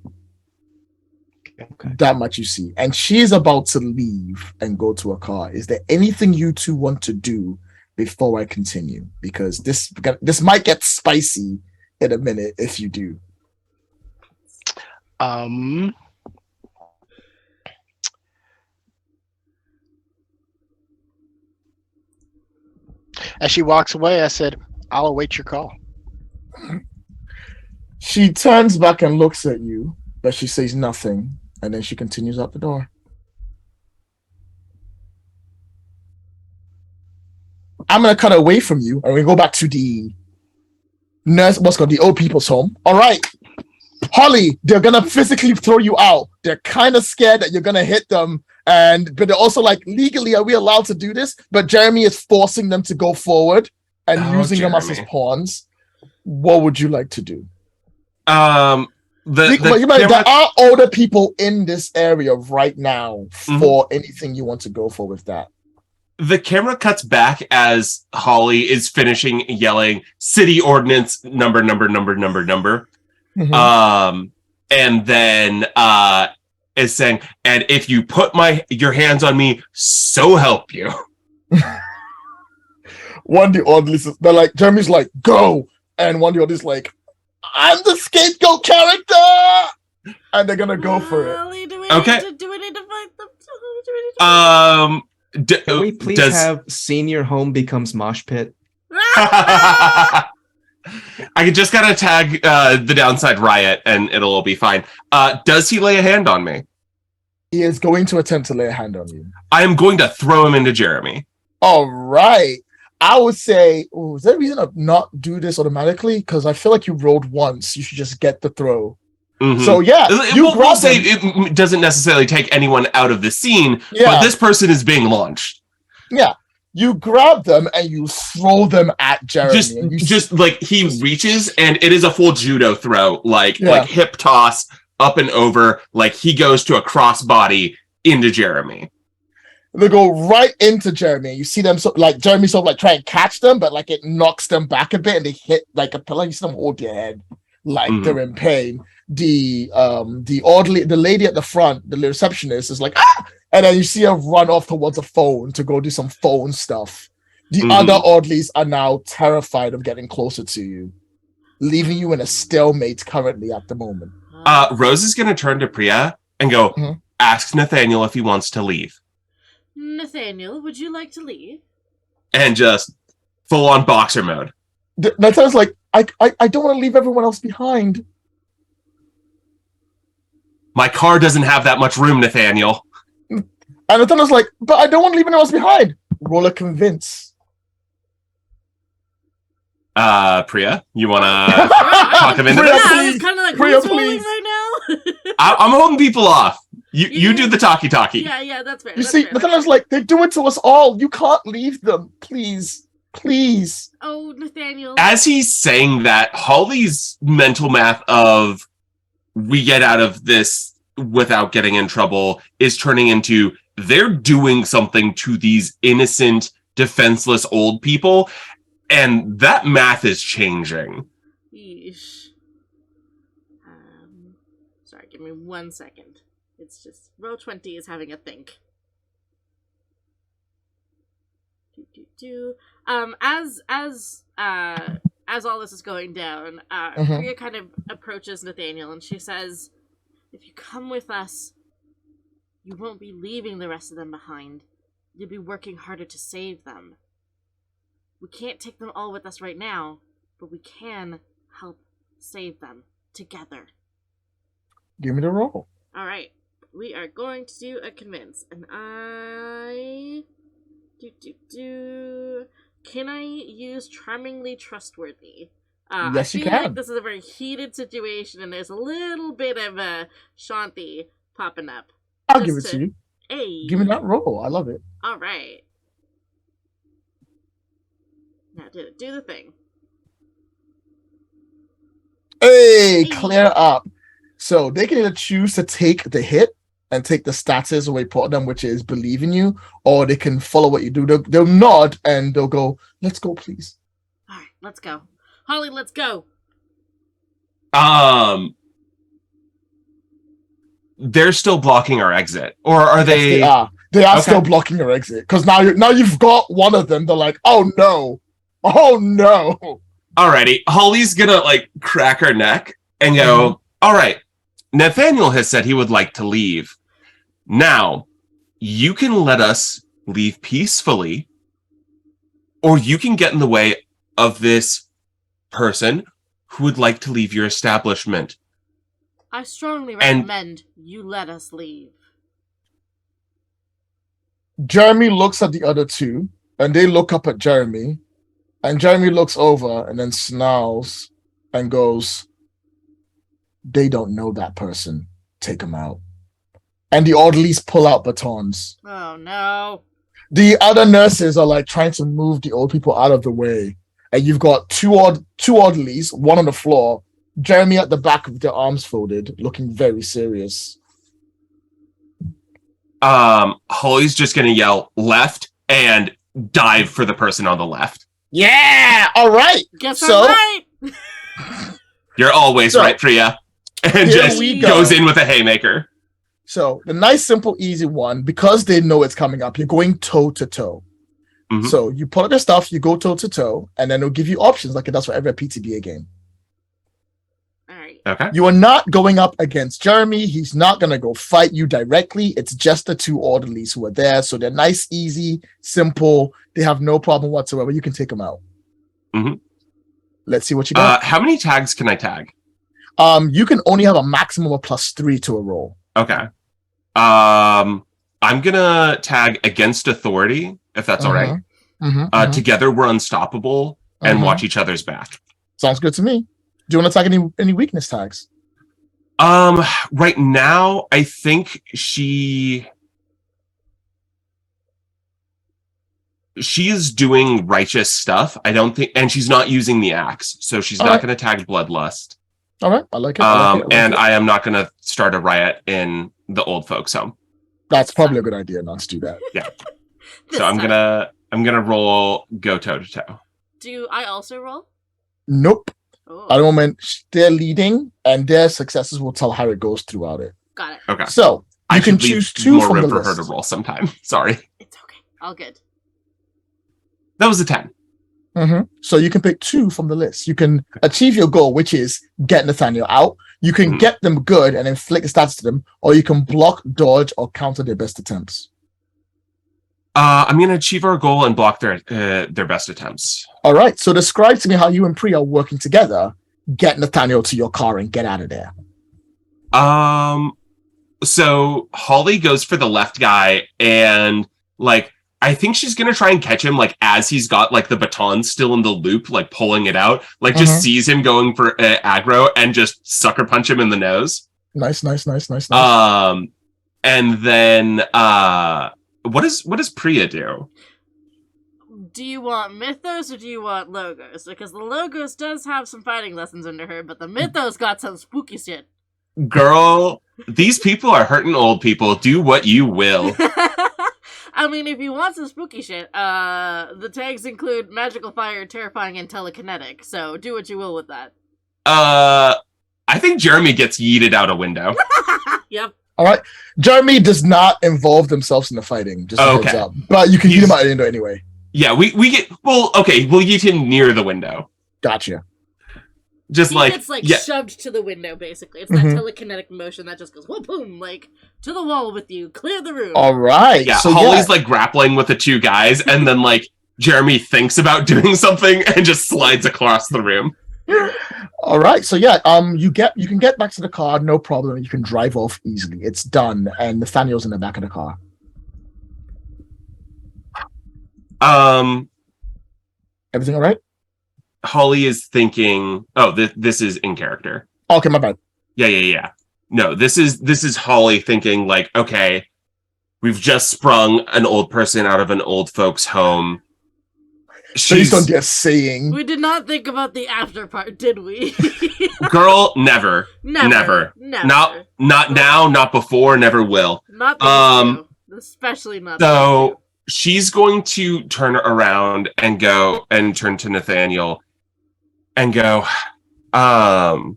Okay. That much you see. And she is about to leave and go to a car. Is there anything you two want to do before I continue? Because this might get spicy in a minute if you do. As she walks away, I said, I'll await your call. She turns back and looks at you, but she says nothing, and then she continues out the door. I'm gonna cut away from you, and we go back to the nurse. What's called the old people's home. All right, Holly, they're gonna physically throw you out. They're kind of scared that you're gonna hit them, but they're also like, legally, are we allowed to do this? But Jeremy is forcing them to go forward and using them as his pawns. What would you like to do? There are older people in this area right now for anything you want to go for with that. The camera cuts back as Holly is finishing yelling city ordinance number. And then is saying, and if you put your hands on me, so help you. One of the orderlies, they're like, Jeremy's like, go. And one of the orderlies like, I'm the scapegoat character. And they're gonna go for it. Okay. Do we need to fight them? Can we please have senior home becomes mosh pit? I just gotta tag the downside riot and it'll all be fine. Does he lay a hand on me? He is going to attempt to lay a hand on you. I am going to throw him into Jeremy. All right. I would say, is there a reason to not do this automatically? Because I feel like you rolled once. You should just get the throw. So yeah, we'll say it doesn't necessarily take anyone out of the scene, but this person is being launched. Yeah, you grab them and you throw them at Jeremy. Just like he reaches, and it is a full judo throw, like hip toss up and over, like he goes to a crossbody into Jeremy. They go right into Jeremy. You see them Jeremy sort of like try and catch them, but like it knocks them back a bit, and they hit like a pillar. You see them hold your head like they're in pain. The lady at the front, the receptionist, is like, ah! And then you see her run off towards a phone to go do some phone stuff. The other orderlies are now terrified of getting closer to you, leaving you in a stalemate currently at the moment. Rose is going to turn to Priya and go, ask Nathaniel if he wants to leave. Nathaniel, would you like to leave? And just full on boxer mode. Nathaniel's like, I don't want to leave everyone else behind. My car doesn't have that much room, Nathaniel. And Nathaniel's like, but I don't want to leave anyone else behind. Roll a convince. Priya, you want to talk him into this? I was kind of like, who's rolling right now? I'm holding people off. You do the talkie. Yeah, that's fair. You see, Nathaniel's like, they do it to us all. You can't leave them. Please. Oh, Nathaniel. As he's saying that, Holly's mental math of we get out of this without getting in trouble is turning into they're doing something to these innocent, defenseless old people. And that math is changing. Yeesh. Sorry, give me 1 second. It's just Roll20 is having a think. As all this is going down, Priya kind of approaches Nathaniel and she says, if you come with us, you won't be leaving the rest of them behind. You'll be working harder to save them. We can't take them all with us right now, but we can help save them together. Give me the roll. All right. We are going to do a convince, and Can I use charmingly trustworthy? Yes, you I feel can. like this is a very heated situation, and there's a little bit of a Shanti popping up. I'll give it to you. Hey. Give me that roll. I love it. All right. Now do the thing. Hey, clear up. So they can either choose to take the hit and take the status away put them, which is believe in you, or they can follow what you do. They'll nod and they'll go, let's go, please. All right, Let's go. Holly, let's go. They're still blocking our exit, or are Yes, they? They are Okay. still blocking your exit because now you've got one of them. They're like, oh no. Alrighty, Holly's gonna like crack her neck and go, all right, Nathaniel has said he would like to leave. Now, you can let us leave peacefully, or you can get in the way of this person who would like to leave your establishment. I strongly recommend you let us leave. Jeremy looks at the other two, and they look up at Jeremy, and Jeremy looks over and then snarls and goes, they don't know that person. Take them out. And the orderlies pull out batons. Oh no. The other nurses are like trying to move the old people out of the way. And you've got two orderlies, one on the floor, Jeremy at the back with their arms folded, looking very serious. Holly's just gonna yell left and dive for the person on the left. Yeah, all right. Guess So- I'm right. You're always So, right, Priya. And here just we go. goes in with a haymaker. So the nice, simple, easy one, because they know it's coming up, you're going toe to toe. Mhm. So you pull out your stuff, you go toe to toe, and then it'll give you options like it does for every PTBA game. All right. Okay. You are not going up against Jeremy. He's not going to go fight you directly. It's just the two orderlies who are there. So they're nice, easy, simple. They have no problem whatsoever. You can take them out. Mhm. Let's see what you got. How many tags can I tag? You can only have a maximum of +3 to a roll. Okay. I'm gonna tag against authority, if that's all right. Together we're unstoppable and watch each other's back. Sounds good to me. Do you want to tag any weakness tags? Right now, I think she is doing righteous stuff. I don't think, and she's not using the axe, so she's not going to tag bloodlust. All right, I like it. I am not going to start a riot in the old folks' home. That's probably a good idea not to do that. Yeah. So I'm gonna roll go toe to toe. Do I also roll? Nope. Oh, At the moment, they're leading, and their successes will tell how it goes throughout it. got it. Okay. So I you can should leave choose 2 more from the room for her list. to roll sometime. Sorry. It's okay. All good. That was a 10. So you can pick 2 from the list. You can achieve your goal, which is get Nathaniel out. You can get them good and inflict stats to them, or you can block, dodge, or counter their best attempts. I'm going to achieve our goal and block their best attempts. All right. So describe to me how you and Priya are working together. Get Nathaniel to your car and get out of there. So Holly goes for the left guy, and like I think she's gonna try and catch him like as he's got like the baton still in the loop, like pulling it out. Like just sees him going for aggro and just sucker punch him in the nose. Nice. And then what does Priya do? Do you want Mythos or do you want Logos? Because the Logos does have some fighting lessons under her, but the Mythos got some spooky shit. Girl, these people are hurting old people. Do what you will. I mean, if you want some spooky shit, the tags include magical fire, terrifying, and telekinetic. So do what you will with that. I think Jeremy gets yeeted out a window. Yep. All right. Jeremy does not involve themselves in the fighting. Just a heads up. But you can yeet him out the window anyway. Yeah, we get we'll yeet him near the window. Gotcha. Just He gets shoved to the window, basically. It's that telekinetic motion that just goes whoop boom, like to the wall with you, clear the room. All right. Yeah, so Holly's like grappling with the 2 guys, and then like Jeremy thinks about doing something and just slides across the room. All right. So yeah, you can get back to the car, no problem. You can drive off easily. It's done, and Nathaniel's in the back of the car. Everything all right? Holly is thinking, oh, this is in character. Okay, my bad. Yeah. No, this is Holly thinking like, okay, we've just sprung an old person out of an old folks' home. Based on their saying. We did not think about the after part, did we? Girl, never. Not now, not before, never will. Not this especially not. So she's going to turn around and go and turn to Nathaniel and go, can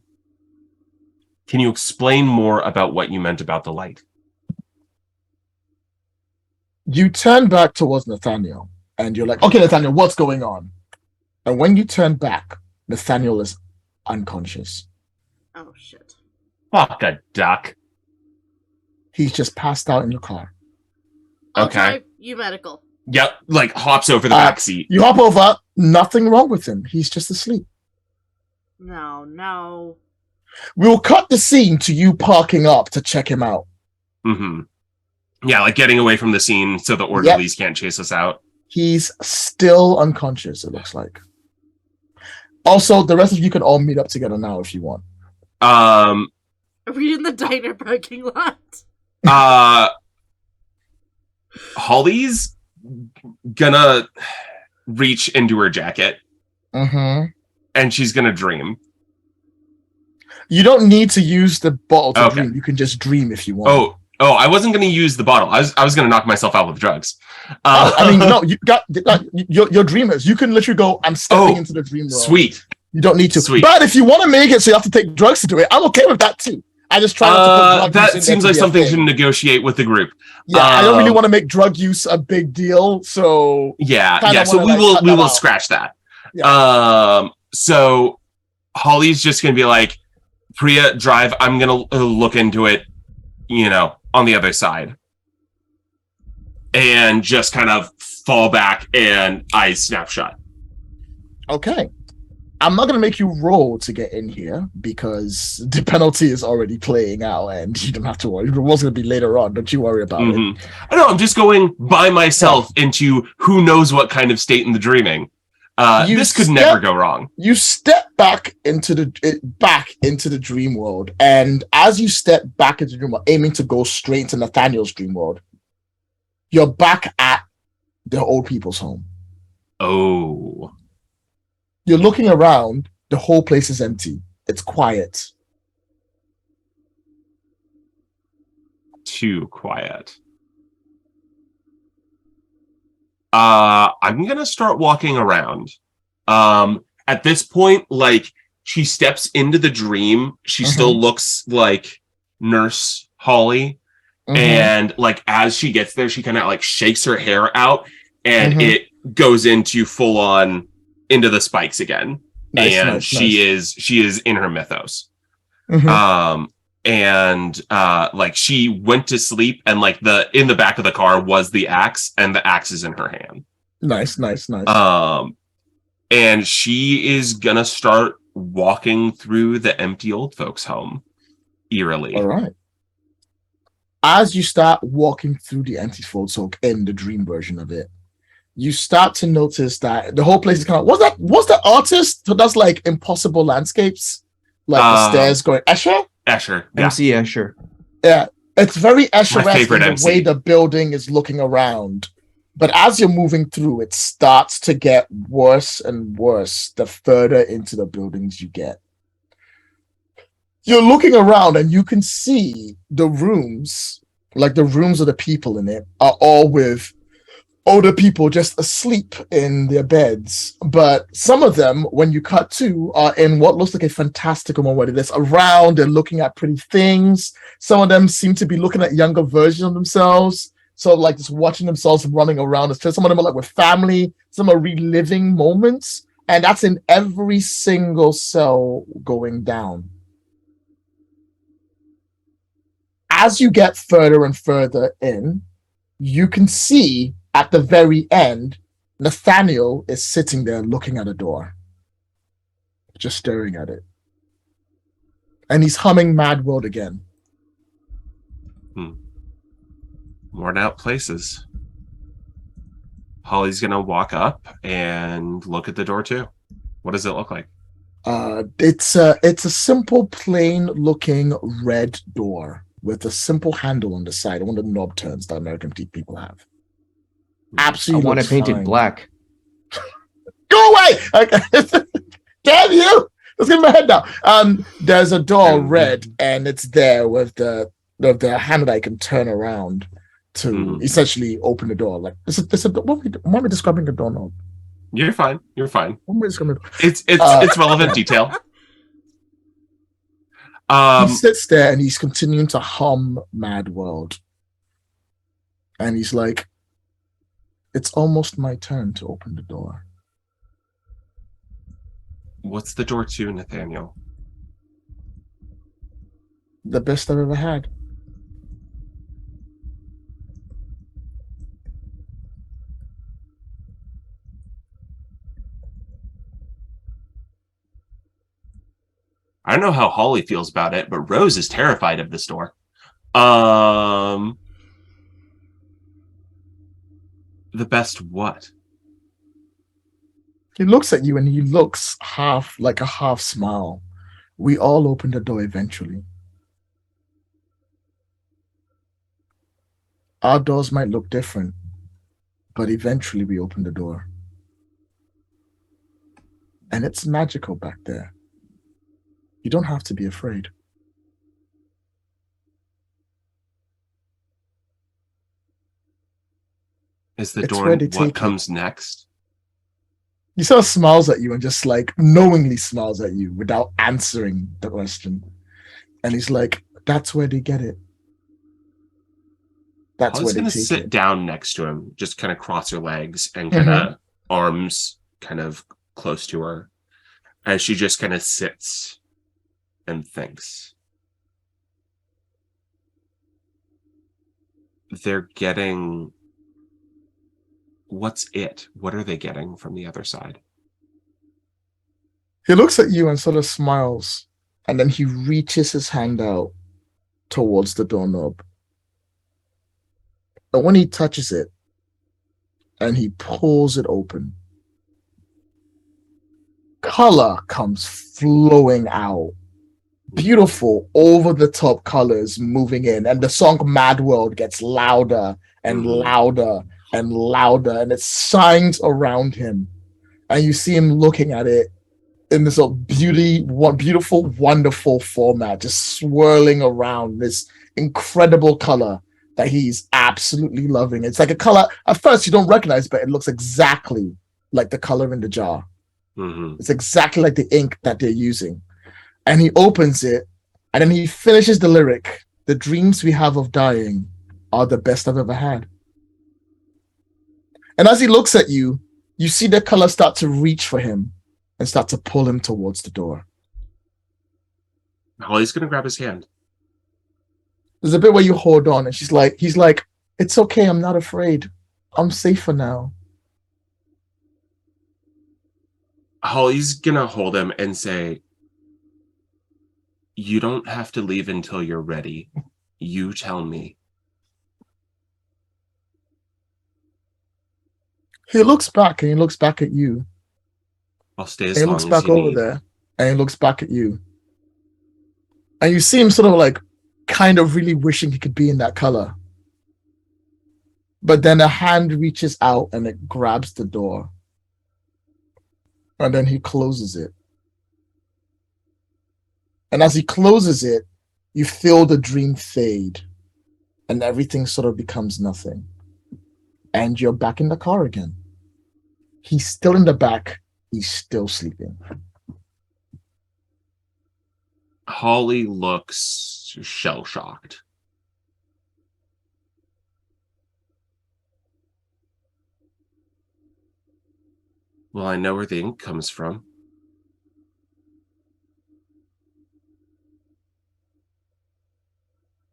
you explain more about what you meant about the light? You turn back towards Nathaniel, and you're like, okay, Nathaniel, what's going on? And when you turn back, Nathaniel is unconscious. Oh shit. Fuck a duck. He's just passed out in your car. I'll Okay. drive you medical. Yep, like hops over the back seat. You hop over, nothing wrong with him. He's just asleep. No. We'll cut the scene to you parking up to check him out. Mm-hmm. Yeah, like getting away from the scene so the orderlies can't chase us out. He's still unconscious, it looks like. Also, the rest of you can all meet up together now if you want. Are we in the diner parking lot? Holly's gonna reach into her jacket. Mm-hmm. And she's gonna dream. You don't need to use the bottle to Okay. dream. You can just dream if you want. Oh, I wasn't gonna use the bottle. I was gonna knock myself out with drugs. I mean, no, you got you're dreamers. You can literally go, I'm stepping into the dream world. Sweet. You don't need to. Sweet. But if you want to make it so you have to take drugs to do it, I'm okay with that too. I just try not to put drug use in That there seems to like be a something thing. to negotiate with the group. Yeah, I don't really want to make drug use a big deal, so Yeah. So wanna, we cut will that out. scratch that. Yeah. So Holly's just gonna be like, Priya, drive. I'm gonna look into it, on the other side, and just kind of fall back and eyes snap shut. Okay. I'm not going to make you roll to get in here because the penalty is already playing out and you don't have to worry. It was going to be later on. Don't you worry about it. I know. I'm just going by myself into who knows what kind of state in the dreaming. This could never go wrong. You step back into the dream world, and as you step back into the dream world, aiming to go straight into Nathaniel's dream world, you're back at the old people's home. Oh. You're looking around. The whole place is empty. It's quiet. Too quiet. I'm gonna start walking around. At this point, like, she steps into the dream. She still looks like Nurse Holly. And like as she gets there, she kind of like shakes her hair out and it goes into full on into the spikes again. Nice. She is in her mythos. And like she went to sleep and like in the back of the car was the axe and the axe is in her hand. Nice. And she is gonna start walking through the empty old folks home eerily. All right. As you start walking through the empty folks home in the dream version of it, you start to notice that the whole place is kind of was that artist who does like impossible landscapes, like the stairs going Escher? Escher, yeah. MC Escher. Yeah, it's very Escher-esque in the MC. way the building is looking around. But as you're moving through, it starts to get worse and worse the further into the buildings you get. You're looking around and you can see the rooms, like the rooms of the people in it, are all with older people just asleep in their beds. But some of them, when you cut to, are in what looks like a fantastical moment where they're around and looking at pretty things. Some of them seem to be looking at younger versions of themselves. So like just watching themselves running around. Some of them are like with family. Some are reliving moments. And that's in every single cell going down. As you get further and further in, you can see at the very end, Nathaniel is sitting there looking at a door, just staring at it. And he's humming Mad World again. Worn out places. Holly's gonna walk up and look at the door too. What does it look like? It's a simple, plain looking red door with a simple handle on the side, one of the knob turns that American people have. Absolutely. I want it looks painted fine. black. Go away! Okay. Damn you! Let's get my head down. There's a door red, and it's there with the handle that I can turn around to essentially open the door. Like what am I describing the doorknob? You're fine. You're fine. I'm just gonna. It's relevant detail. He sits there and he's continuing to hum Mad World. And he's like, it's almost my turn to open the door. What's the door to, Nathaniel? The best I've ever had. I don't know how Holly feels about it, but Rose is terrified of this door. The best what? He looks at you and he looks like a half smile. We all open the door eventually. Our doors might look different, but eventually we open the door. And it's magical back there. You don't have to be afraid. Is the It's door where they what take you. comes next? He sort of smiles at you and just like knowingly smiles at you without answering the question. And he's like, that's where they get it. That's I where was they going to take sit it. down next to him, just kind of cross your legs and kind of arms kind of close to her as she just kind of sits and thinks. They're getting... What's it? What are they getting from the other side? He looks at you and sort of smiles, and then he reaches his hand out towards the doorknob. And when he touches it and he pulls it open, color comes flowing out. Beautiful, over-the-top colors moving in, and the song Mad World gets louder and louder and louder, and it shines around him. And you see him looking at it in this beautiful, wonderful format, just swirling around this incredible color that he's absolutely loving. It's like a color, at first you don't recognize, but it looks exactly like the color in the jar. It's exactly like the ink that they're using. And he opens it, and then he finishes the lyric, "The dreams we have of dying are the best I've ever had." And as he looks at you, you see the color start to reach for him and start to pull him towards the door. Holly's going to grab his hand. There's a bit where you hold on, and he's like, "It's okay, I'm not afraid. I'm safer now." Holly's going to hold him and say, "You don't have to leave until you're ready. You tell me." He looks back, and he looks back at you. I'll stay as And he long looks as back you over need. there, and he looks back at you. And you see him sort of like kind of really wishing he could be in that color. But then a hand reaches out and it grabs the door. And then he closes it. And as he closes it, you feel the dream fade. And everything sort of becomes nothing. And you're back in the car again. He's still in the back. He's still sleeping. Holly looks shell-shocked. Well, I know where the ink comes from.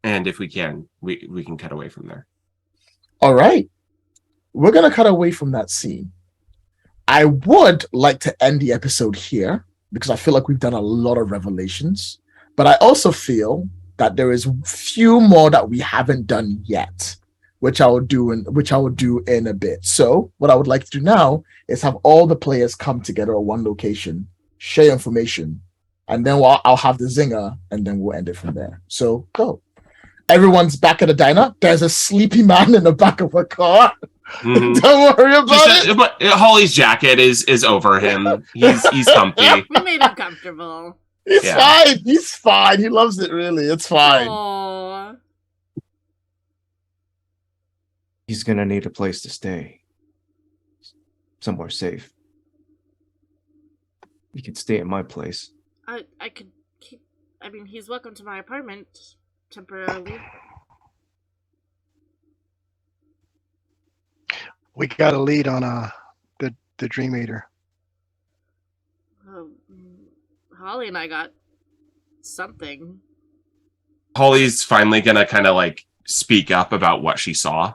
And if we can, we can cut away from there. All right. We're going to cut away from that scene. I would like to end the episode here because I feel like we've done a lot of revelations. But I also feel that there is few more that we haven't done yet, which I will do in a bit. So what I would like to do now is have all the players come together at one location, share information, and then I'll have the zinger, and then we'll end it from there. So go. Everyone's back at the diner. There's a sleepy man in the back of a car. Don't worry about it. But Holly's jacket is over him. He's comfy. We made him comfortable. He's fine. He's fine. He loves it, really. It's fine. Aww. He's gonna need a place to stay. Somewhere safe. You could stay at my place. I could keep. I mean, he's welcome to my apartment temporarily. We got a lead on the Dream Eater. Holly and I got something. Holly's finally gonna kind of like speak up about what she saw.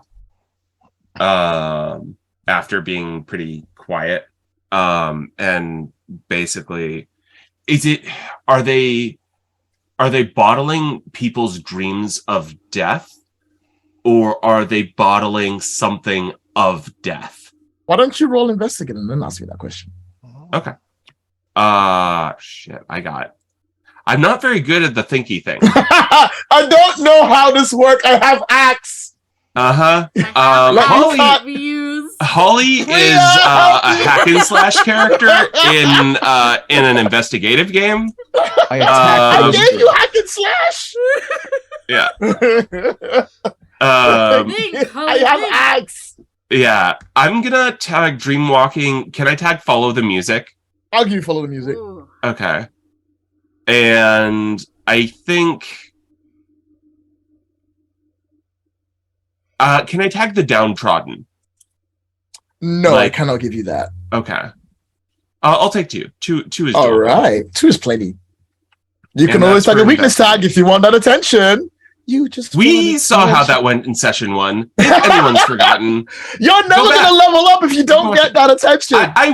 After being pretty quiet. And basically, are they bottling people's dreams of death, or are they bottling something of death? Why don't you roll Investigator and then ask me that question? Okay. Shit, I'm not very good at the thinky thing. I don't know how this works. I have axe. Holly is a hack and slash character in an investigative game. I gave you hack and slash. Yeah. I have axe. Yeah, I'm gonna tag Dreamwalking. Can I tag Follow the Music? I'll give you Follow the Music. Ooh. Okay. And I think... can I tag the Downtrodden? No, I cannot give you that. Okay. I'll take two. Two is all doable. right. 2 is plenty. You And can always that's tag a for weakness tag if you want that attention. You just We saw how that went in session 1. If anyone's forgotten. You're never gonna level up if you don't get that attention. I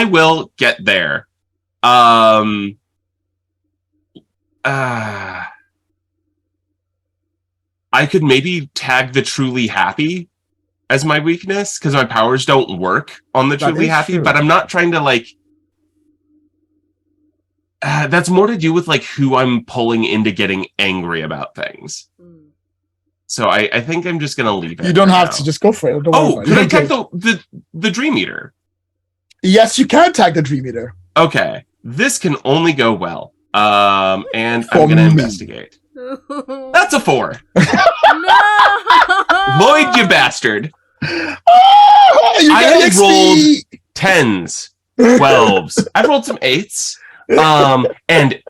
will get there. I could maybe tag the truly happy as my weakness, because my powers don't work on the truly happy, but I'm not trying to like... that's more to do with like who I'm pulling into getting angry about things. So I think I'm just gonna leave it. You don't have to, just go for it. Don't can I tag the Dream Eater? Yes, you can tag the Dream Eater. Okay, this can only go well. And I'm gonna investigate. That's a 4. No! Lloyd, you bastard! You I get have XP. rolled 10s, 12s. I've rolled some 8s. And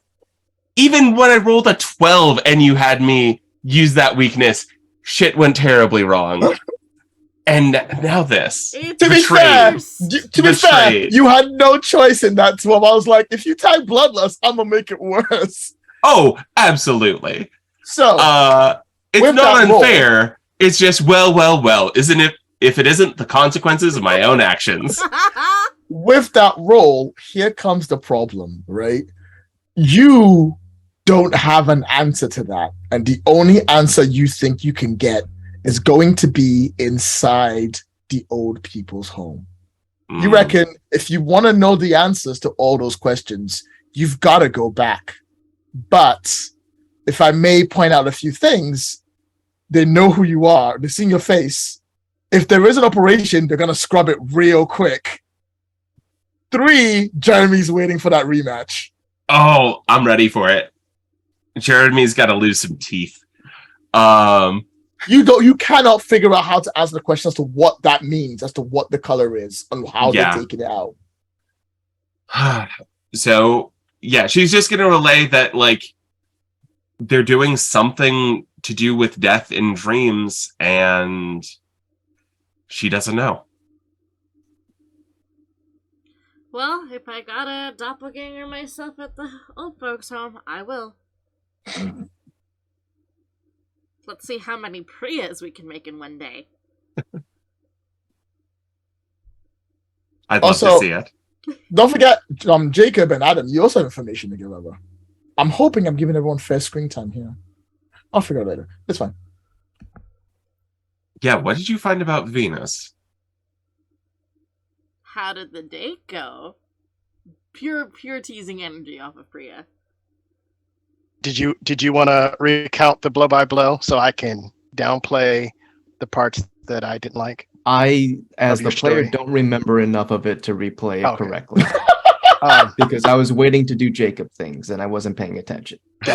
even when I rolled a 12 and you had me use that weakness, shit went terribly wrong. And now this. To be fair, you had no choice in that 12. I was like, if you tag Bloodlust, I'm gonna make it worse. Oh, absolutely. So it's not unfair. It's just well, isn't it? If it isn't the consequences of my own actions. With that roll, here comes the problem, right? You don't have an answer to that. And the only answer you think you can get is going to be inside the old people's home. You reckon if you want to know the answers to all those questions, you've got to go back. But if I may point out a few things, they know who you are. They've seen your face. If there is an operation, they're going to scrub it real quick. 3, Jeremy's waiting for that rematch. Oh, I'm ready for it. Jeremy's got to lose some teeth. You cannot figure out how to answer the question as to what that means, as to what the color is, and how they're taking it out. So, yeah, she's just going to relay that, like, they're doing something to do with death in dreams, and she doesn't know. Well, if I got a doppelganger myself at the old folks' home, I will. Let's see how many Priyas we can make in one day. I'd love to see it. Don't forget, Jacob and Adam, you also have information to give over. I'm hoping I'm giving everyone fair screen time here. I'll figure it out later. It's fine. Yeah, what did you find about Venus? How did the date go? Pure teasing energy off of Priya. Did you want to recount the blow by blow so I can downplay the parts that I didn't like? I, as the player, story? don't remember enough of it to replay it correctly. Because I was waiting to do Jacob things and I wasn't paying attention. So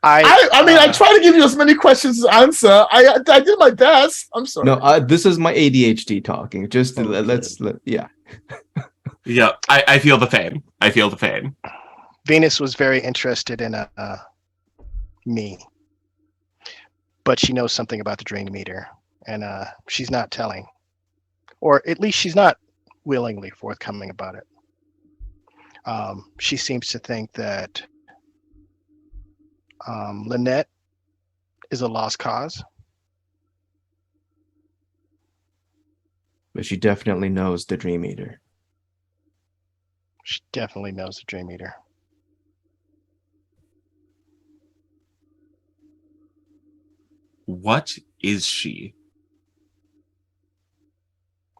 I mean, I try to give you as many questions as answer. I did my best. I'm sorry. No, this is my ADHD talking. Just yeah. Yeah, I feel the pain. I feel the pain. Venus was very interested in me, but she knows something about the dream meter, and she's not telling, or at least she's not willingly forthcoming about it. She seems to think that Lynette is a lost cause. But she definitely knows the Dream Eater. She definitely knows the dream meter. What is she?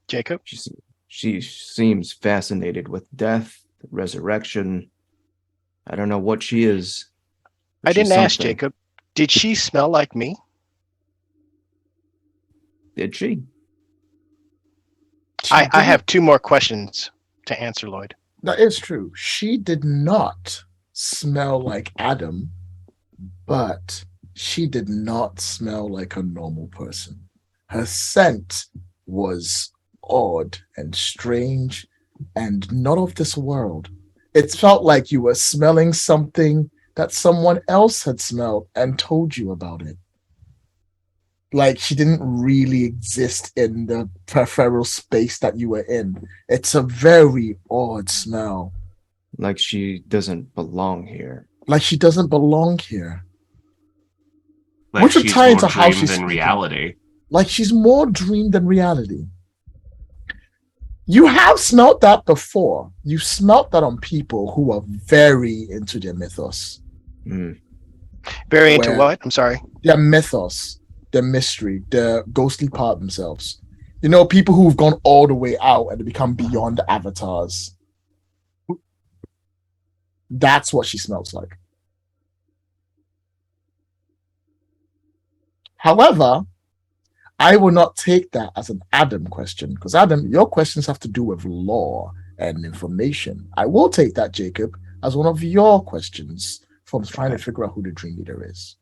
Jacob? She seems fascinated with death, resurrection. I don't know what she is. I She's didn't ask something. Jacob. Did she smell like me? Did she? I have two more questions to answer, Lloyd. That is true. She did not smell like Adam, but she did not smell like a normal person. Her scent was odd and strange and not of this world. It felt like you were smelling something that someone else had smelled and told you about it. Like she didn't really exist in the peripheral space that you were in. It's a very odd smell. Like she doesn't belong here. Like she doesn't belong here. Like Which would she's tie more into how dream she's than speaking. reality. Like she's more dream than reality. You have smelt that before. You smelt that on people who are very into their mythos. Very into Where- what? I'm sorry. Their mythos, their mystery, their ghostly part of themselves. You know, people who've gone all the way out and become beyond avatars. That's what she smells like. However, I will not take that as an Adam question, because Adam, your questions have to do with law and information. I will take that, Jacob, as one of your questions from trying to figure out who the dream leader is.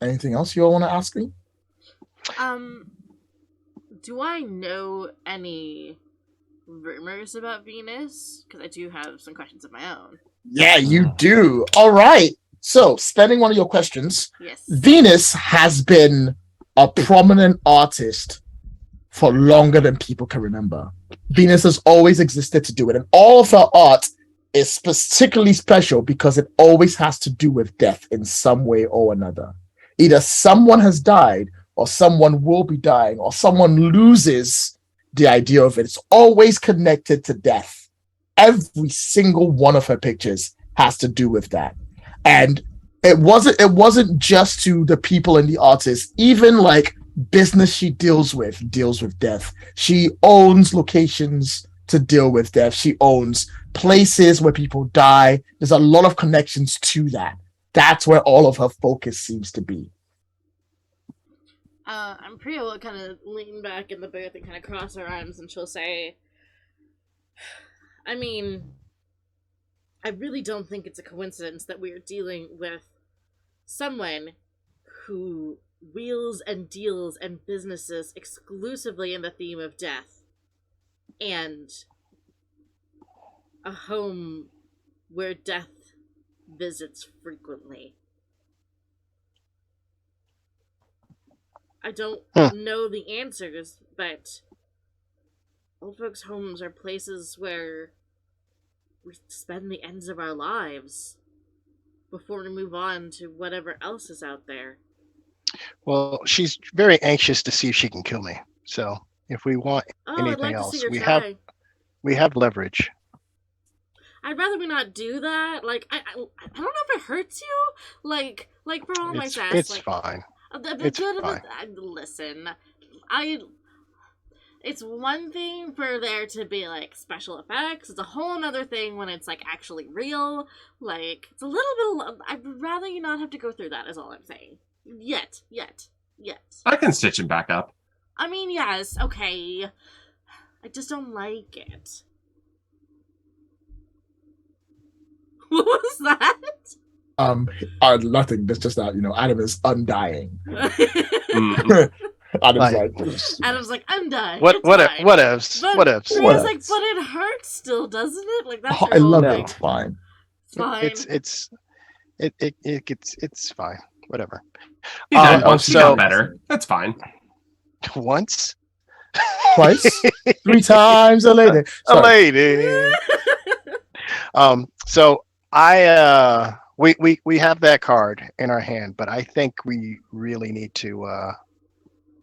Anything else you all want to ask me? Do I know any rumors about Venus? Because I do have some questions of my own. Yeah, you do. All right. So, spending one of your questions, Yes. Venus has been a prominent artist for longer than people can remember. Venus has always existed to do it, and all of her art is particularly special because it always has to do with death in some way or another. Either someone has died, or someone will be dying, or someone loses the idea of it. It's always connected to death. Every single one of her pictures has to do with that. And it wasn't just to the people and the artists, even like business she deals with death. She owns locations to deal with death. She owns places where people die. There's a lot of connections to that. That's where all of her focus seems to be. And Priya will kind of lean back in the booth and kind of cross her arms, and she'll say, I mean, I really don't think it's a coincidence that we are dealing with someone who wheels and deals and businesses exclusively in the theme of death, and a home where death visits frequently. I don't know the answers, but old folks' homes are places where we spend the ends of our lives before we move on to whatever else is out there. Well, she's very anxious to see if she can kill me. So if we want Oh, anything I'd like else, to see her we try. have leverage. I'd rather we not do that. Like, I don't know if it hurts you. Like for all my sass, It's like, fine. It's fine. Listen, it's one thing for there to be like special effects. It's a whole other thing when it's like actually real. Like, it's a little bit. I'd rather you not have to go through that. Is all I'm saying. Yet. I can stitch him back up. I mean, yes, okay. I just don't like it. What was that? Nothing. That's just that Adam is undying. Mm. Adam's Like- Adam's like, I'm dying. What It's what fine. what ifs? But What ifs? Priya's What like, else? but it hurts still, doesn't it? Like that's Oh, your I whole love thing. it. It's fine. It's fine. It's fine. Whatever. He did. else Once he you got got? better. That's fine. Once Twice, 3 times a lady. a Sorry. lady. So we have that card in our hand, but I think we really need to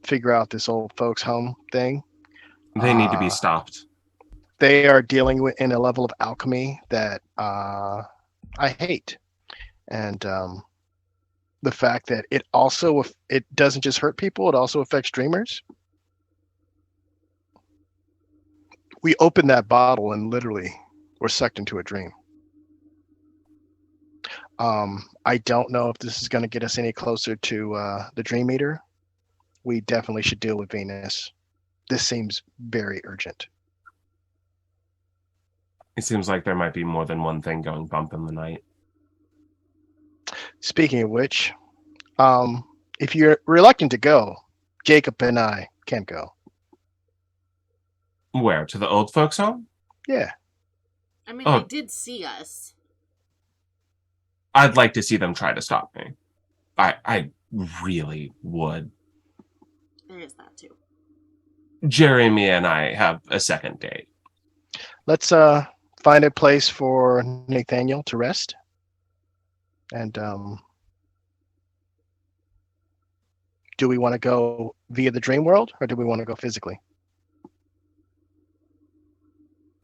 figure out this old folks home thing. They need to be stopped. They are dealing with in a level of alchemy that I hate, and the fact that it doesn't just hurt people; it also affects dreamers. We opened that bottle and literally were sucked into a dream. I don't know if this is going to get us any closer to the Dream Eater. We definitely should deal with Venus. This seems very urgent. It seems like there might be more than one thing going bump in the night. Speaking of which, if you're reluctant to go, Jacob and I can go. Where? To the old folks' home? Yeah. I mean, Oh. they did see us. I'd like to see them try to stop me. I really would. There is that too. Jeremy and I have a second date. Let's find a place for Nathaniel to rest. And do we want to go via the dream world or do we want to go physically?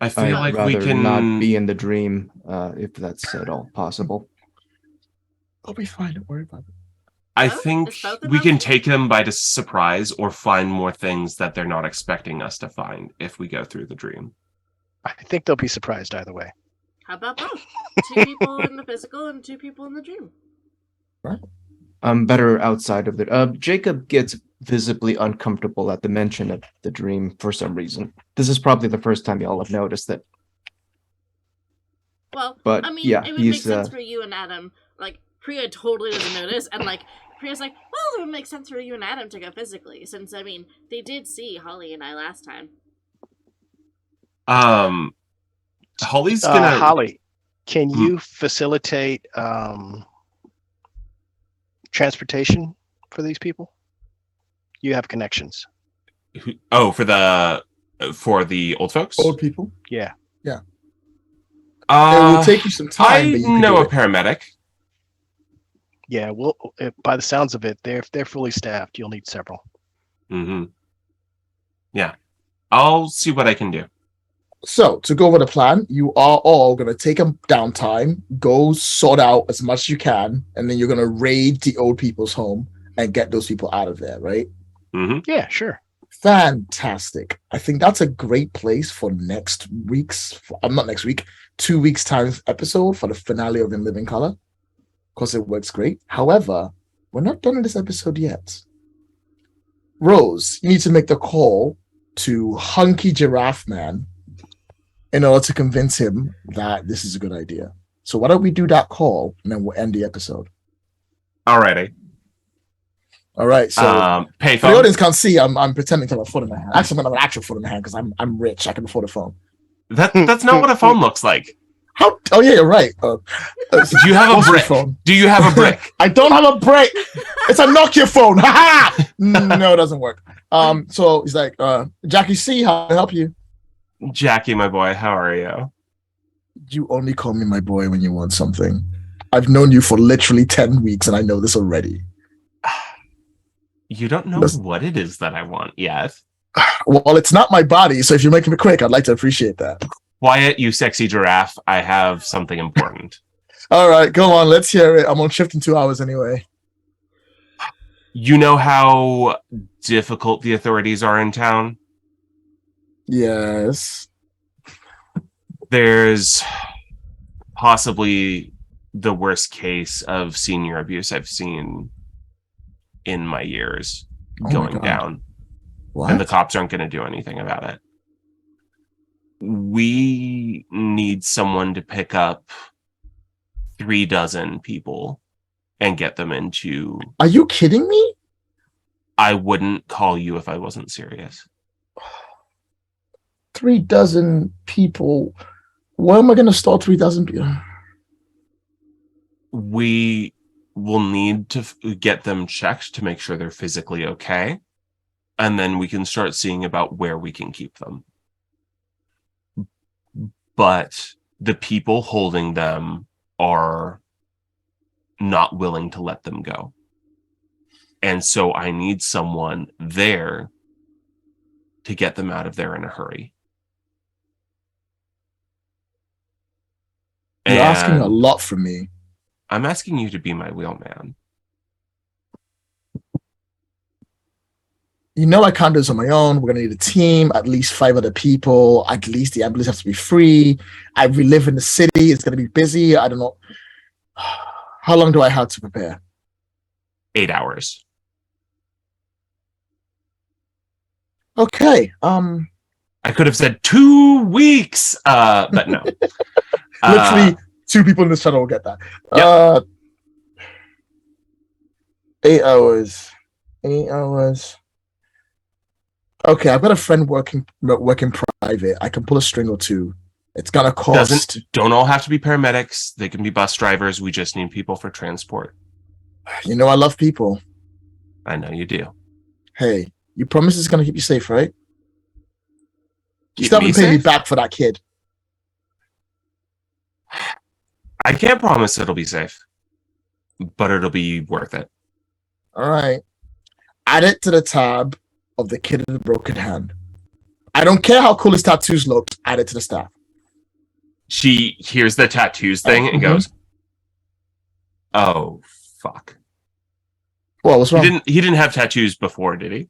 I feel I'd like we rather can not be in the dream, if that's at all possible. I'll be fine. Don't worry about it. I Both? think Is both an we can option? take them by surprise or find more things that they're not expecting us to find if we go through the dream. I think they'll be surprised either way. How about both? 2 people in the physical and 2 people in the dream. I'm better outside of it. Jacob gets visibly uncomfortable at the mention of the dream for some reason. This is probably the first time y'all have noticed it. Well, But, I mean, yeah, it would make he's, sense for you and Adam. Like, Priya totally doesn't notice, and like, Priya's like, well, it would make sense for you and Adam to go physically, since, I mean, they did see Holly and I last time. Holly's gonna Holly, can you facilitate transportation for these people? You have connections. for the old folks? Old people. Yeah. It will take you some time. I but you can know do a it. paramedic. Yeah, well, by the sounds of it, they're fully staffed. You'll need several. Mm-hmm. Yeah. I'll see what I can do. So, to go over the plan, you are all going to take a downtime, go sort out as much as you can, and then you're going to raid the old people's home and get those people out of there, right? Mm-hmm. Yeah, sure. Fantastic. I think that's a great place for next week's, not next week, 2 weeks' time episode for the finale of In Living Color, because it works great. However, we're not done in this episode yet. Rose, you need to make the call to Hunky Giraffe Man in order to convince him that this is a good idea. So why don't we do that call and then we'll end the episode. Alrighty. All right. So for the Payphone. audience can't see, I'm pretending to have a phone in my hand. Actually, I'm gonna have an actual phone in my hand because I'm rich. I can afford a phone. That's not what a phone looks like. How? Oh yeah, you're right. Do you have a what's your brick? phone? Do you have a brick? I don't have a brick. It's a Nokia phone. Ha ha! No, it doesn't work. So he's like, Jackie C, how can I help you? Jackie, my boy, how are you? You only call me my boy when you want something. I've known you for literally 10 weeks and I know this already. You don't know Listen. what it is that I want yet. Well, it's not my body, so if you're making it quick, I'd like to appreciate that. Quiet, you sexy giraffe. I have something important. All right, go on. Let's hear it. I'm on shift in 2 hours anyway. You know how difficult the authorities are in town? Yes. There's possibly the worst case of senior abuse I've seen in my years Oh my going God. down. What? And the cops aren't going to do anything about it. We need someone to pick up 36 people and get them into... Are you kidding me? I wouldn't call you if I wasn't serious. 36 people. Where am I going to start 36 people? We will need to get them checked to make sure they're physically okay. And then we can start seeing about where we can keep them. But the people holding them are not willing to let them go. And so I need someone there to get them out of there in a hurry. You're asking a And lot from me. I'm asking you to be my wheelman. You know I can't do this on my own. We're going to need a team, at least 5 other people. At least the ambulance has to be free. We live in the city. It's going to be busy. I don't know. How long do I have to prepare? 8 hours. Okay. I could have said 2 weeks, but no. Literally 2 people in this channel will get that. Yep. 8 hours. 8 hours. Okay, I've got a friend working private. I can pull a string or 2. It's gonna cost. Don't all have to be paramedics. They can be bus drivers. We just need people for transport. You know I love people. I know you do. Hey, you promise it's gonna keep you safe, right? You Keep still me haven't paid me safe? back for that kid. I can't promise it'll be safe, but it'll be worth it. All right. Add it to the tab of the kid with the broken hand. I don't care how cool his tattoos looked. Add it to the staff. She hears the tattoos thing and goes, "Oh, fuck." Well, what's wrong? He didn't have tattoos before, did he?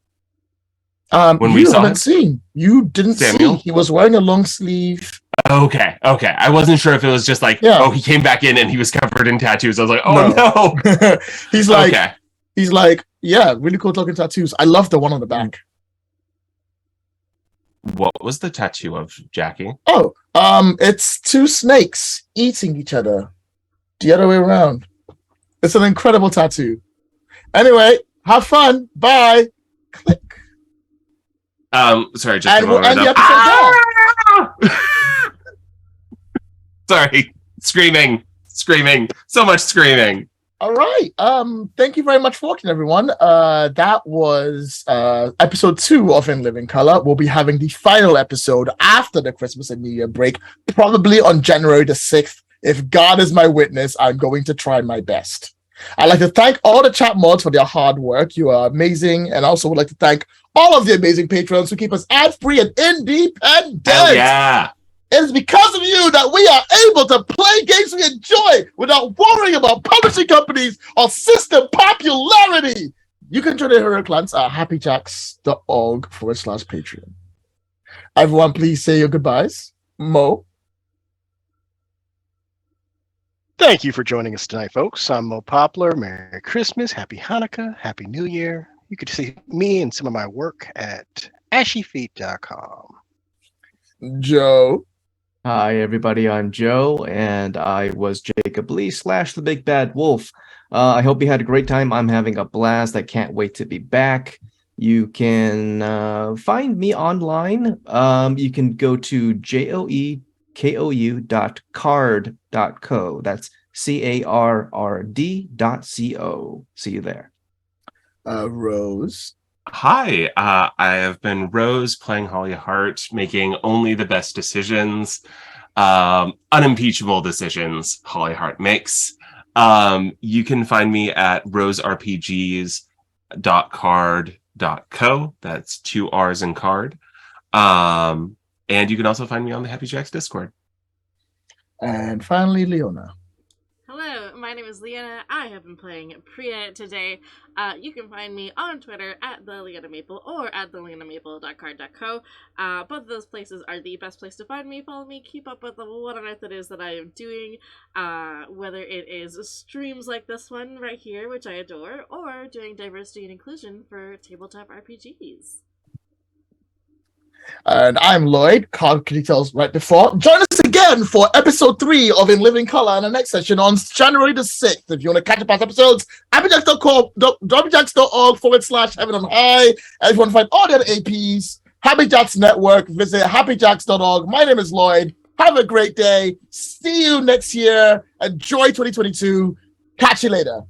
When we you saw haven't him? seen. You didn't Samuel? see. He was wearing a long sleeve. Okay. I wasn't sure if it was just like, Yeah. oh, he came back in and he was covered in tattoos. I was like, oh no. He's like, Okay. he's like, yeah, really cool looking tattoos. I love the one on the back. What was the tattoo of, Jackie? Oh, it's 2 snakes eating each other. The other way around. It's an incredible tattoo. Anyway, have fun. Bye. Click. Sorry, just And a we'll moment. end the episode there. Sorry, screaming, so much screaming. All right. Thank you very much for watching, everyone. That was episode 2 of In Living Color. We'll be having the final episode after the Christmas and New Year break, probably on January the 6th. If God is my witness, I'm going to try my best. I'd like to thank all the chat mods for their hard work. You are amazing. And also would like to thank all of the amazing patrons who keep us ad-free and independent. Hell yeah. It is because of you that we are able to play games we enjoy without worrying about publishing companies or system popularity. You can join the Hero Clans at happyjacks.org/Patreon. Everyone, please say your goodbyes. Mo. Thank you for joining us tonight, folks. I'm Mo Poplar. Merry Christmas, Happy Hanukkah, Happy New Year. You can see me and some of my work at ashyfeet.com. Joe. Hi, everybody. I'm Joe, and I was Jacob Lee / the Big Bad Wolf. I hope you had a great time. I'm having a blast. I can't wait to be back. You can find me online. You can go to joekou.card.co. That's CARRD.co. See you there. Rose. Hi, I have been Rose, playing Holly Hart, making only the best decisions, unimpeachable decisions Holly Hart makes. You can find me at roserpgs.card.co. That's 2 R's in card. And you can also find me on the Happy Jacks Discord. And finally, Leona. Hello, my name is Leona. I have been playing Priya today. You can find me on Twitter at @TheLeonaMaple or at TheLeonaMaple.card.co. Both of those places are the best place to find me. Follow me, keep up with what on earth it is that I am doing, whether it is streams like this one right here, which I adore, or doing diversity and inclusion for tabletop RPGs. And I'm Lloyd, card details right before. Join us again for episode 3 of In Living Color in the next session on January the 6th. If you want to catch up past episodes, happyjacks.org/heaven on high. And if you want to find all the other APs, Happy Jacks Network, visit happyjacks.org. My name is Lloyd. Have a great day. See you next year. Enjoy 2022. Catch you later.